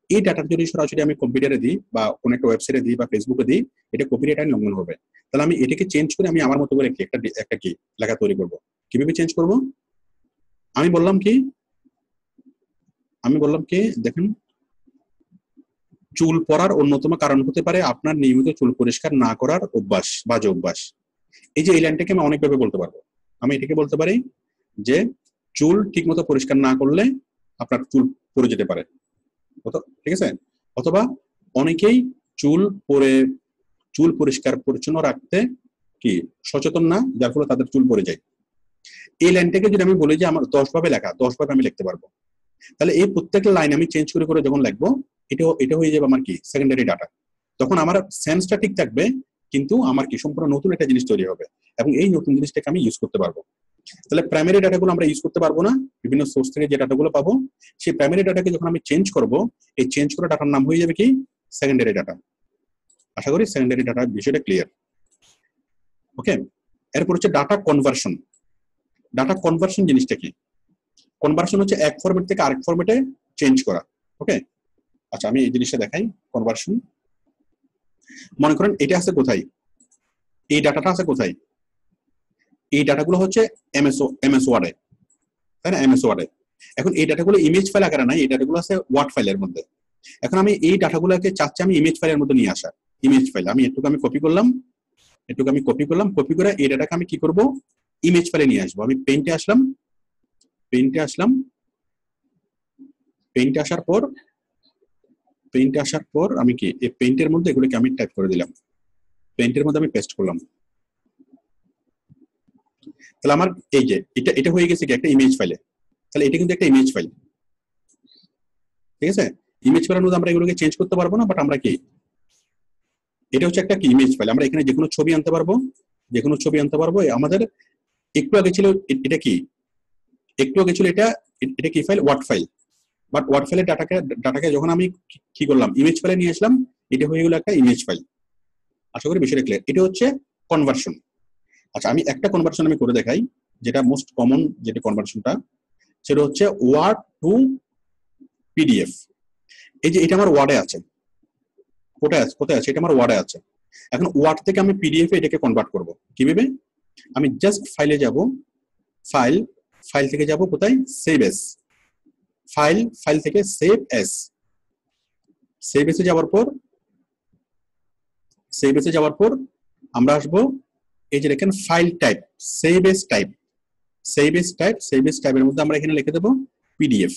এই ডাটা যদি সরাসরি আমি কম্পিউটারে দিই বা কোনো একটা ওয়েবসাইটে দিই বা ফেসবুকে দিই, এটা কপিরাইট আইন লঙ্ঘন হবে। তাহলে আমি এটাকে চেঞ্জ করে আমি আমার মতো করে একটা কি লেখা তৈরি করব। কিভাবে চেঞ্জ করব? আমি বললাম কি দেখেন, চুল পড়ার অন্যতম কারণ হতে পারে আপনার নিয়মিত চুল পরিষ্কার না করার অভ্যাস, বাজে অভ্যাস। এই যে এই লাইনটাকে আমি অনেকভাবে বলতে পারবো। আমি এটাকে বলতে পারি যে চুল ঠিকমতো পরিষ্কার না করলে আপনার চুল পড়ে যেতে পারে, ঠিক আছে? অথবা অনেকেই চুল পরিষ্কার পরিচ্ছন্ন রাখতে কি সচেতন না, যার ফলে তাদের চুল পড়ে যায়। এই লাইনটাকে যদি আমি বলি যে আমার 10 ভাবে লেখা, 10 ভাবে আমি লিখতে পারবো। তাহলে এই প্রত্যেকটা লাইন আমি চেঞ্জ করে যখন লিখবো, এটা হয়ে যাবে আমার কি সেকেন্ডারি ডাটা। তখন আমার সেন্সটা ঠিক থাকবে, কিন্তু আমার কি সম্পূর্ণ নতুন একটা জিনিস তৈরি হবে, এবং এই নতুন জিনিসটাকে আমি ইউজ করতে পারবো। তাহলে প্রাইমারি ডাটাগুলো আমরা ইউজ করতে পারবো না। বিভিন্ন সোর্স থেকে যে ডাটাগুলো পাবো, সেই প্রাইমারি ডাটাকে যখন আমি চেঞ্জ করব, এই চেঞ্জ করা ডাটার নাম হয়ে যাবে কি সেকেন্ডারি ডাটা। আশা করি সেকেন্ডারি ডাটা বিষয়টা ক্লিয়ার। ওকে, এরপর হচ্ছে ডাটা কনভার্সন। ডাটা কনভার্সন জিনিসটা কি? কনভার্সন হচ্ছে এক ফরম্যাট থেকে আরেক ফরম্যাটে চেঞ্জ করা। ওকে, আচ্ছা আমি এই জিনিসটা দেখাই। কনভার্সন, মনে করেন এটা আছে কোথায়, এই ডাটাটা আছে কোথায়, এই ডাটাগুলো হচ্ছে এমএস ওয়ার্ডে, তাই না? এমএস ওয়ার্ডে। এখন এই ডাটাগুলো ইমেজ ফাইল আকারে নাই, এই ডাটাগুলো আছে ওয়ার্ড ফাইলের মধ্যে। এখন আমি এই ডাটাগুলোকে চাচ্ছি আমি ইমেজ ফাইলের মধ্যে নিয়ে আসা। ইমেজ ফাইল আমি কপি করলাম, কপি করে এই ডাটাকে আমি কি করব, ইমেজ ফাইলে নিয়ে আসবো। আমি পেইন্টে আসলাম, পেইন্টে আসার পর আমি কি এই পেইন্টের মধ্যে এগুলোকে আমি টাইপ করে দিলাম, পেইন্টের মধ্যে আমি পেস্ট করলাম। তাহলে আমার এই যে এটা হয়ে গেছে কি একটা ইমেজ ফাইলে। তাহলে এটা কিন্তু একটা ইমেজ ফাইল, ঠিক আছে? ইমেজ ফাইলের মধ্যে আমরা এগুলোকে চেঞ্জ করতে পারবো না, বাট আমরা কি এটা হচ্ছে একটা কি ইমেজ ফাইল। আমরা এখানে যে কোনো ছবি আনতে পারবো, আমাদের একটু আগে ছিল এটা কি, এটা কি file, word file. But word ফাইলের ডাটাকে যখন আমি কি করলাম, ইমেজ ফাইলে নিয়ে আসলাম, এটা হয়ে গেল একটা ইমেজ ফাইল। আশা করি বিষয়টা ক্লিয়ার। এটা হচ্ছে কনভার্সন। আচ্ছা আমি একটা কনভার্সন আমি করে দেখাই, যেটা মোস্ট কমন যেটা কনভার্সনটা, সেটা হচ্ছে ওয়ার্ড টু পিডিএফ। এই যে এটা আমার ওয়ার্ডে আছে, কোথায় আছে, এটা আমার ওয়ার্ডে আছে। এখন ওয়ার্ড থেকে আমি পিডিএফ এ এটাকে কনভার্ট করব। কিভাবে? আমি জাস্ট ফাইলে যাব, ফাইল থেকে যাব কোথায়, সেভ এস। ফাইল থেকে সেভ এসে যাওয়ার পর আমরা আসবো এই যে দেখেন ফাইল টাইপ, সেভ এস টাইপের মধ্যে আমরা এখানে লিখে দেবো PDF.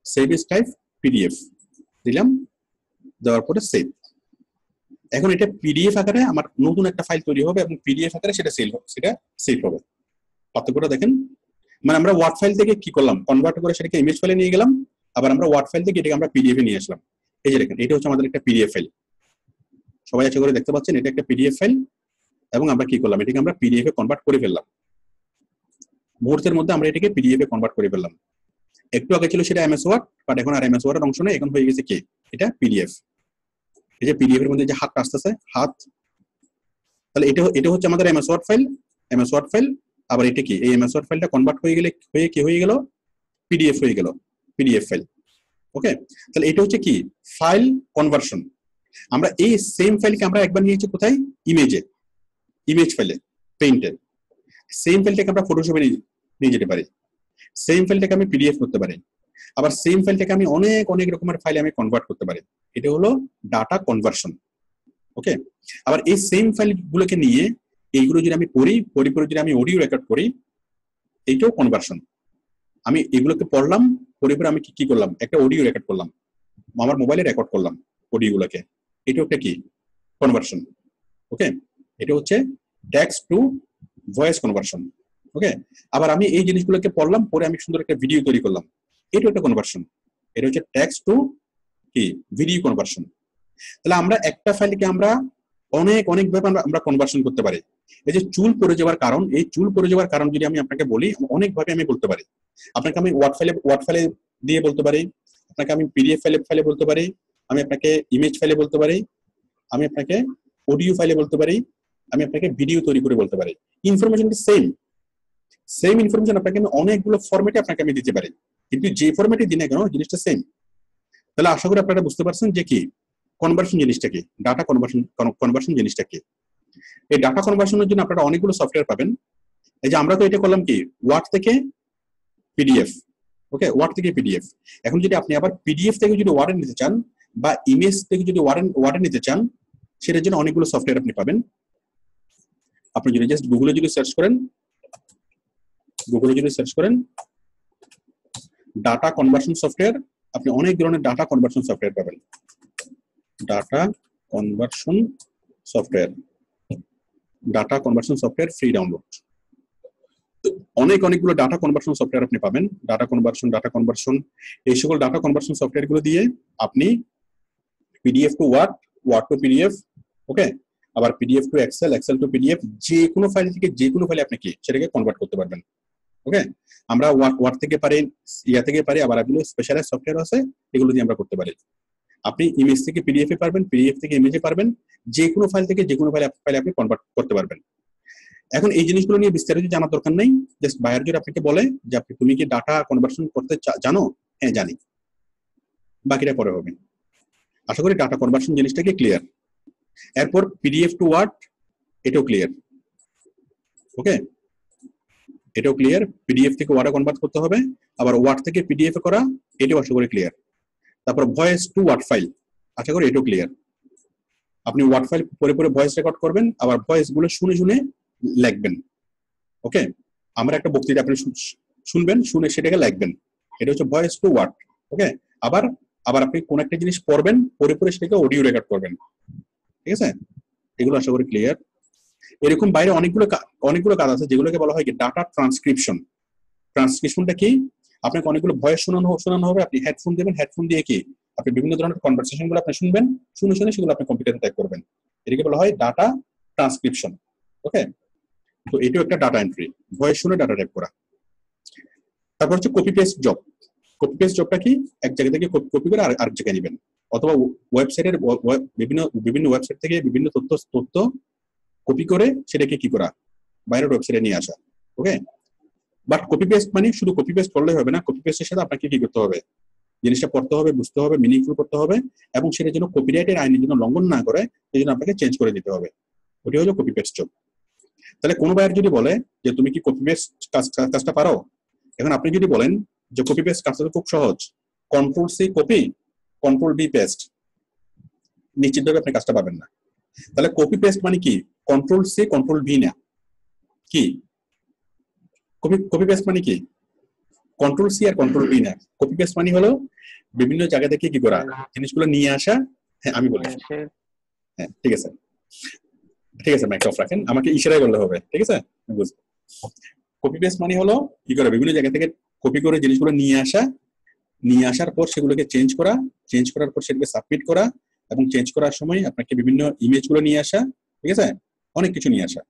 Save S type PDF দিলাম, দেওয়ার পরে সেভ। এখন এটা পিডিএফ আকারে আমার নতুন একটা ফাইল তৈরি হবে, এবং পিডিএফ আকারে সেটা সেভ হবে। পার্থক্যটা দেখেন, মানে আমরা ওয়ার্ড ফাইল থেকে কি করলাম, কনভার্ট করে সেটাকে ইমেজ ফাইলে নিয়ে গেলাম, আবার আমরা ওয়ার্ড ফাইল থেকে এটাকে আমরা পিডিএফ এ নিয়ে আসলাম। এই যে দেখেন, এটা হচ্ছে আমাদের একটা পিডিএফ ফাইল, সবাই আশা করে দেখতে পাচ্ছেন, এটা একটা পিডিএফ ফাইল, এবং আমরা কি করলাম, এটাকে আমরা পিডিএফ এ কনভার্ট করে ফেললাম, মুহূর্তের মধ্যে আমরা এটাকে পিডিএফ এ কনভার্ট করে ফেললাম। একটু আগে ছিল সেটা এমএস ওয়ার্ড, বাট এখন আর এমএস ওয়ার্ডের অংশ নেই, এখন হয়ে গেছে কি, এটা পিডিএফ। এই যে পিডিএফ এর মধ্যে যে হাতটা আসতেছে, হাত, তাহলে এটা হচ্ছে আমাদের MS word file, MS word file. আবার এটা কি, এই এমএস ওয়ার্ড ফাইলটা কনভার্ট হয়ে গেলে কি হয়ে গেল, পিডিএফ হয়ে গেল, পিডিএফ ফাইল। ওকে, তাহলে এটা হচ্ছে কি, ফাইল কনভার্সন। আমরা এই সেম ফাইলকে আমরা একবার নিয়েছি কোথায়, ইমেজে, ইমেজ ফাইলে, পেইন্টে। সেম ফাইলটাকে আমরা ফটোশপে নিয়ে যেতে পারি, সেম ফাইলটাকে আমি পিডিএফ করতে পারি, আবার সেম ফাইলটাকে আমি অনেক অনেক রকমের ফাইলে আমি কনভার্ট করতে পারি। এটা হলো ডাটা কনভার্সন। ওকে, আবার এই সেম ফাইলগুলোকে নিয়ে এইগুলো যদি আমি পড়ি, পরে যদি আমি অডিও রেকর্ড করি, এইটাও কনভার্সন। আমি এগুলোকে পড়লাম, পরে আমি কি করলাম, একটা অডিও রেকর্ড করলাম, আমার মোবাইলে রেকর্ড করলাম অডিওগুলোকে, এটাও একটা কি, কনভার্সন। ওকে, এটা হচ্ছে টেক্সট টু ভয়েস কনভার্সন। ওকে, আবার আমি এই জিনিসগুলোকে পড়লাম, পরে আমি সুন্দর একটা ভিডিও তৈরি করলাম, এটাও একটা কনভার্সন। এটা হচ্ছে টেক্সট টু কি, ভিডিও কনভার্সন। তাহলে আমরা একটা ফাইলকে আমরা অনেক অনেক ভাবে আমরা কনভার্সন করতে পারি। এই যে চুল পড়ে যাওয়ার কারণ, এই চুল পড়ে যাওয়ার কারণ যদি আমি আপনাকে বলি, অনেক ভাবে আমি বলতে পারি। আপনাকে আমি ওয়ার্ড ফাইলে দিয়ে বলতে পারি, আপনাকে আমি পিডিএফ ফাইলে বলতে পারি, আমি আপনাকে ইমেজ ফাইলে বলতে পারি, আমি আপনাকে অডিও ফাইলে বলতে পারি, আমি আপনাকে ভিডিও তৈরি করে বলতে পারি। ইনফরমেশনটা সেম ইনফরমেশন আপনাকে আমি অনেকগুলো ফরম্যাটে আপনাকে আমি দিতে পারি, কিন্তু যে ফরম্যাটে দিই না কেন জিনিসটা সেম। তাহলে আশা করি আপনারা বুঝতে পারছেন যে কি কনভার্সন জিনিসটা কি, ডাটা কনভার্সন জিনিসটা কি। এই ডাটা কনভার্সনের জন্য আপনারা অনেকগুলো সফটওয়্যার পাবেন। এই যে আমরা তো এটা করলাম কি, ওয়ার্ড থেকে পিডিএফ। ওকে, ওয়ার্ড থেকে পিডিএফ। এখন যদি আপনি আবার পিডিএফ থেকে যদি ওয়ার্ডে নিতে চান, বা ইমেজ থেকে যদি ওয়ার্ডে নিতে চান, সেটার জন্য অনেকগুলো সফটওয়্যার আপনি পাবেন। আপনি যদি জাস্ট গুগলে যদি সার্চ করেন ডাটা কনভার্সন সফটওয়্যার, আপনি অনেক ধরনের ডাটা কনভার্সন সফটওয়্যার পাবেন। Data conversion software free download, অনেকগুলো ডাটা কনভার্সন সফটওয়্যার আপনি পাবেন। ডাটা কনভার্সন, এই সকল ডাটা কনভার্সন সফটওয়্যার গুলো দিয়ে আপনি PDF to Word, Word to PDF, okay, আবার PDF to Excel, Excel to PDF, যে কোনো ফাইল থেকে যে কোনো ফাইলে আপনি কি সেটাকে কনভার্ট করতে পারবেন। ওকে, আমরা ওয়ার্ড থেকে পারি, থেকে পারি, আবার এগুলো স্পেশালাইজ সফটওয়্যার আছে, এগুলো দিয়ে আমরা করতে পারি। আপনি ইমেজ থেকে পিডিএফ এ পারবেন, পিডিএফ থেকে ইমেজে পারবেন, যে কোনো ফাইল থেকে যে কোনো ফাইলে আপনি কনভার্ট করতে পারবেন। এখন এই জিনিসগুলো নিয়ে বিস্তারিত জানার দরকার নেই, জাস্ট বায়ার যদি আপনাকে বলে যে তুমি কি ডাটা কনভার্সন করতে জানো, হ্যাঁ জানি, বাকিটা পরে হবে। আশা করি ডাটা কনভার্সন জিনিসটা কি ক্লিয়ার। এরপর পিডিএফ টু ওয়ার্ড, এটাও ক্লিয়ার। ওকে, এটাও ক্লিয়ার, পিডিএফ থেকে ওয়ার্ডে কনভার্ট করতে হবে, আবার ওয়ার্ড থেকে পিডিএফ এ করা, এটাও আশা করি ক্লিয়ার। তারপর ভয়েস টু ওয়ার্ড ফাইল, আশা করি এটাও ক্লিয়ার। আপনি ওয়ার্ড ফাইল পরে ভয়েস রেকর্ড করবেন, আবার ভয়েস গুলো শুনে লিখবেন। ওকে, আমরা একটা বক্তৃতা আপনি শুনবেন, শুনে সেটাকে লিখবেন, এটা হচ্ছে ভয়েস টু ওয়ার্ড। ওকে, আবার আপনি কোন একটা জিনিস পড়বেন, পরে সেটাকে অডিও রেকর্ড করবেন। ঠিক আছে, এগুলো আশা করি ক্লিয়ার। এরকম বাইরে অনেকগুলো কাজ আছে যেগুলোকে বলা হয় কি ডাটা ট্রান্সক্রিপশন। ট্রান্সক্রিপশনটা কি, আপনাকে অনেকগুলো ভয়েস শোনানো হবে, আপনি হেডফোন দেবেন, হেডফোন দিয়ে কি আপনি বিভিন্ন ধরনের কনভারসেশন গুলো আপনি শুনবেন, শুনে সেগুলো আপনি কম্পিউটারে টাইপ করবেন, এটাকে বলা হয় ডাটা ট্রান্সক্রিপশন। ওকে, তো এটাও একটা ডাটা এন্ট্রি, ভয়েস শুনে ডাটা টাইপ করা। তারপর হচ্ছে copy paste job. Copy paste জবটা কি, এক জায়গা থেকে কপি করে আরেক জায়গায় নেবেন, অথবা ওয়েবসাইটের বিভিন্ন ওয়েবসাইট থেকে বিভিন্ন তথ্য কপি করে সেটাকে কি করা, বাইরের ওয়েবসাইটে নিয়ে আসা। ওকে, বাট কপি পেস্ট মানে শুধু কপি পেস্ট করলেই হবে না, কপি পেস্টের সাথে আপনাকে কি করতে হবে, জিনিসটা পড়তে হবে, বুঝতে হবে, মিনিংফুল করতে হবে, এবং সেটার জন্য কপিরাইটের আইনের জন্য লঙ্ঘন না করে সেই জন্য আপনাকে চেঞ্জ করে দিতে হবে। ওটি হলো কপি পেস্ট জব। তাহলে কোনো বাইরে যদি বলে যে তুমি কি কপি পেস্ট কাজটা পারো, এখন আপনি যদি বলেন যে কপি পেস্ট কাজটা খুব সহজ, control C copy, control V paste, নিশ্চিতভাবে আপনি কাজটা পাবেন না। তাহলে কপি পেস্ট মানে কি, কন্ট্রোল সি কন্ট্রোল ভি না, কি কপি পেস্ট মানে কি, কন্ট্রোল সি আর কন্ট্রোল ভি না। কপি পেস্ট মানে হলো বিভিন্ন জায়গা থেকে কি করা, জিনিসগুলো নিয়ে আসা। হ্যাঁ আমি বলি, হ্যাঁ ঠিক আছে মাইক অফ রাখেন, আমাকে ইশারায় বললে হবে, ঠিক আছে বুঝবো। কপি পেস্ট মানে হলো কি করে বিভিন্ন জায়গা থেকে কপি করে জিনিসগুলো নিয়ে আসার পর সেগুলোকে চেঞ্জ করার পর সেটাকে সাবমিট করা, এবং চেঞ্জ করার সময় আপনাকে বিভিন্ন ইমেজগুলো নিয়ে আসা, ঠিক আছে, অনেক কিছু নিয়ে আসা।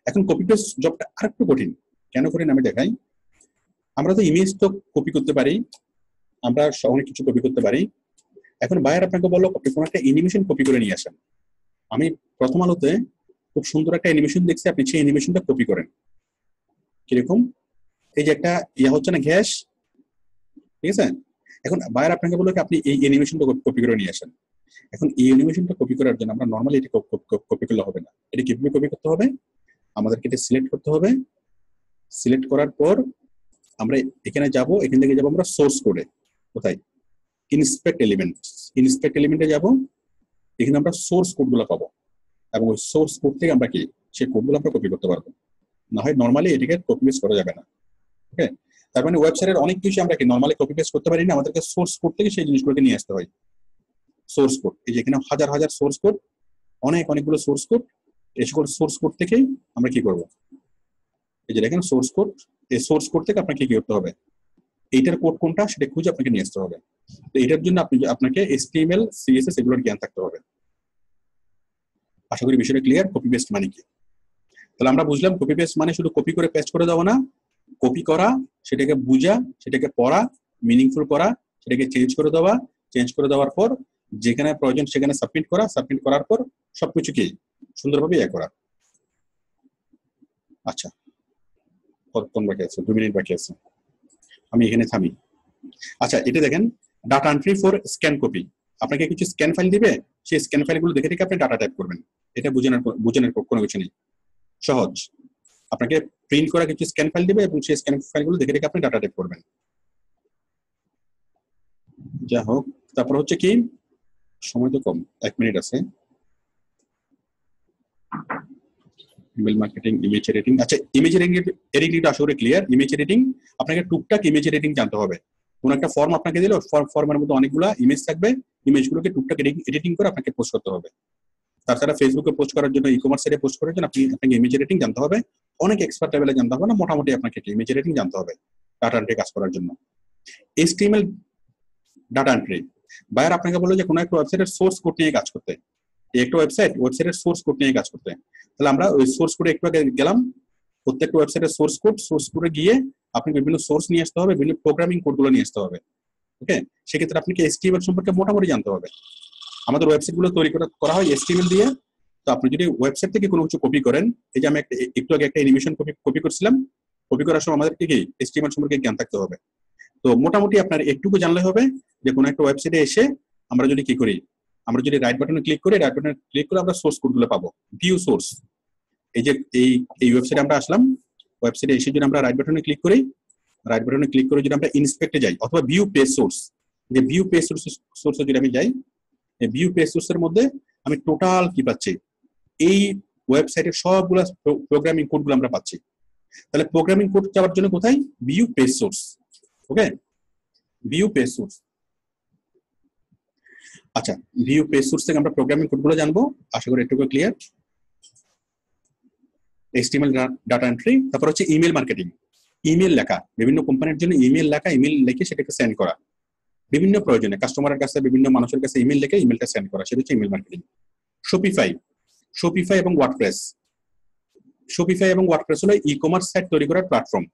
এখন কপি পেস্ট জবটা আরেকটু কঠিন। কেন কঠিন আমি দেখাই। আমরা তো ইমেজ তো কপি করতে পারি, আমরা অনেক কিছু কপি করতে পারি। এখন বায়ার আপনাকে বললো আপনি কোনো একটা অ্যানিমেশন কপি করে নিয়ে আসেন। আমি প্রথম আলোতে খুব সুন্দর একটা অ্যানিমেশন দেখছি, আপনি সেই অ্যানিমেশনটা কপি করেন। কিরকম? এই যে একটা হচ্ছে না, গ্যাস, ঠিক আছে। এখন বায়ার আপনাকে বললো কি আপনি এই অ্যানিমেশনটা কপি করে নিয়ে আসেন। এখন এই অ্যানিমেশনটা কপি করার জন্য আমরা নর্মালি এটা কপি করলে হবে না। এটা কিভাবে কপি করতে হবে? আমাদেরকে এটা সিলেক্ট করতে হবে। সিলেক্ট করার পর আমরা এখানে যাব, এখান থেকে যাব আমরা সোর্স কোডে। কোথায়? ইন্সপেক্ট এলিমেন্টে যাব। এখানে আমরা সোর্স কোডগুলো পাবো, এবং ওই সোর্স কোড থেকে আমরা কি সেই কোডগুলো আমরা কপি করতে পারবো। না হয় নর্মালি এটাকে কপি পেস্ট করা যাবে না। ওকে, তার মানে ওয়েবসাইটের অনেক কিছু আমরা কি নর্মালি কপি পেস্ট করতে পারি না, আমাদেরকে সোর্স কোড থেকে সেই জিনিসগুলোকে নিয়ে আসতে হয়। সোর্স কোড, এই যে এখানে হাজার হাজার সোর্স কোড, অনেকগুলো সোর্স কোড। এই সকল সোর্স কোড থেকেই আমরা কি করব, এই যে দেখেন সোর্স কোড, এই সোর্স কোড থেকে আপনাকে কি করতে হবে, এইটার কোড কোনটা সেটা খুঁজে আপনাকে নিয়ে আসতে হবে। তো এটার জন্য আপনাকে HTML CSS এগুলোর জ্ঞান থাকতে হবে। আশা করি বিষয়টা ক্লিয়ার। কপি পেস্ট মানে কি? তাহলে আমরা বুঝলাম কপি পেস্ট মানে শুধু কপি করে পেস্ট করে দেওয়া না, কপি করা, সেটাকে বুঝা, সেটাকে পড়া, মিনিংফুল করা, সেটাকে চেঞ্জ করে দেওয়ার পর যেখানে প্রয়োজন সেখানে সাবমিট করার পর সবকিছু কি সুন্দরভাবে করা। আচ্ছা, কতক্ষণ বাকি আছে? 2 মিনিট বাকি আছে, আমি এখানে থামি। আচ্ছা, এটা দেখেন data entry for scan copy. আপনাকে কিছু স্ক্যান ফাইল দিবে, সেই স্ক্যান ফাইলগুলো দেখে আপনি ডাটা টাইপ করবেন। এটা বুঝানোর কোনো কিছু নেই, সহজ। আপনাকে প্রিন্ট করা কিছু স্ক্যান ফাইল দিবে এবং সেই স্ক্যান ফাইলগুলো দেখে আপনি ডাটা টাইপ করবেন। যা হোক, তারপর হচ্ছে কি, সময় তো কম, 1 মিনিট আছে। Email marketing, image editing. আচ্ছা, ইমেজ এডিটিংটা আশা করি ক্লিয়ার। ইমেজ এডিটিং, আপনাকে টুকটাক ইমেজ এডিটিং জানতে হবে। কোন একটা ফর্ম আপনাকে দিল, ফর্মের মধ্যে অনেকগুলো ইমেজ থাকবে, ইমেজগুলোকে টুকটাক এডিটিং করে আপনাকে পোস্ট করতে হবে। তাছাড়া ফেসবুকে পোস্ট করার জন্য, ই-কমার্স সাইটে পোস্ট করার জন্য আপনাকে ইমেজ এডিটিং জানতে হবে। অনেক এক্সপার্ট লেভেলে জানতে হবে না, মোটামুটি আপনাকে ইমেজ এডিটিং জানতে হবে ডাটা এন্ট্রি কাজ করার জন্য। HTML ডাটা এন্ট্রি, বায়ার আপনাকে বললো যে কোনো একটা ওয়েবসাইটের সোর্স কোড নিয়ে কাজ করতে, একটা ওয়েবসাইটের সোর্স কোড নিয়ে কাজ করতে। তাহলে আমরা ওই সোর্স কোডে একটু আগে গেলাম, প্রত্যেকটা ওয়েবসাইটের সোর্স কোডে গিয়ে আপনি বিভিন্ন সোর্স নিয়ে আসতে হবে, বিভিন্ন প্রোগ্রামিং কোডগুলো নিয়ে আসতে হবে। ওকে, সেক্ষেত্রে আপনাকে HTML সম্পর্কে মোটামুটি জানতে হবে। আমাদের ওয়েবসাইটগুলো তৈরি করা হয় HTML দিয়ে। তো আপনি যদি ওয়েবসাইট থেকে কোনো কিছু কপি করেন, এই যে আমি একটু আগে একটা অ্যানিমেশন কপি করছিলাম, কপি করার সময় আমাদেরকে কি HTML সম্পর্কে জ্ঞান থাকতে হবে। তো মোটামুটি আপনার একটুকু জানলে হবে যে কোনো একটা ওয়েবসাইটে এসে আমরা যদি কি করি, আমরা যদি রাইট বাটনে ক্লিক করি, রাইট বাটনে ক্লিক করে আমরা সোর্স কোডগুলো পাবো, ভিউ সোর্স। এই যে এই ওয়েবসাইটে আমরা আসলাম, ওয়েবসাইটে এসে যদি আমরা রাইট বাটনে ক্লিক করি যদি আমরা ইন্সপেক্টে যাই অথবা ভিউ পেজ সোর্স, যে ভিউ পেজ সোর্সে যদি আমি যাই, এই ভিউ পেজ সোর্সের মধ্যে আমি টোটাল কি পাচ্ছি, এই ওয়েবসাইটের সবগুলো প্রোগ্রামিং কোডগুলো আমরা পাচ্ছি। তাহলে প্রোগ্রামিং কোড যাওয়ার জন্য কোথায়? View page source. Okay, view page source. আচ্ছা, ভিউ পেজ সোর্স থেকে আমরা প্রোগ্রামিং কোডগুলো জানবো, আশা করি একটু ক্লিয়ার। HTML ডাটা এন্ট্রি, তারপর হচ্ছে ইমেল মার্কেটিং, ইমেল লেখা, বিভিন্ন কোম্পানির জন্য ইমেল লিখে সেটাকে সেন্ড করা, বিভিন্ন প্রয়োজনে কাস্টমারের কাছে, বিভিন্ন মানুষের কাছে ইমেল লিখে ইমেলটা সেন্ড করা, সেটা হচ্ছে ইমেল মার্কেটিং। শপিফাই এবং ওয়ার্ডপ্রেস হলো ই-কমার্স সাইট তৈরি করার প্ল্যাটফর্ম।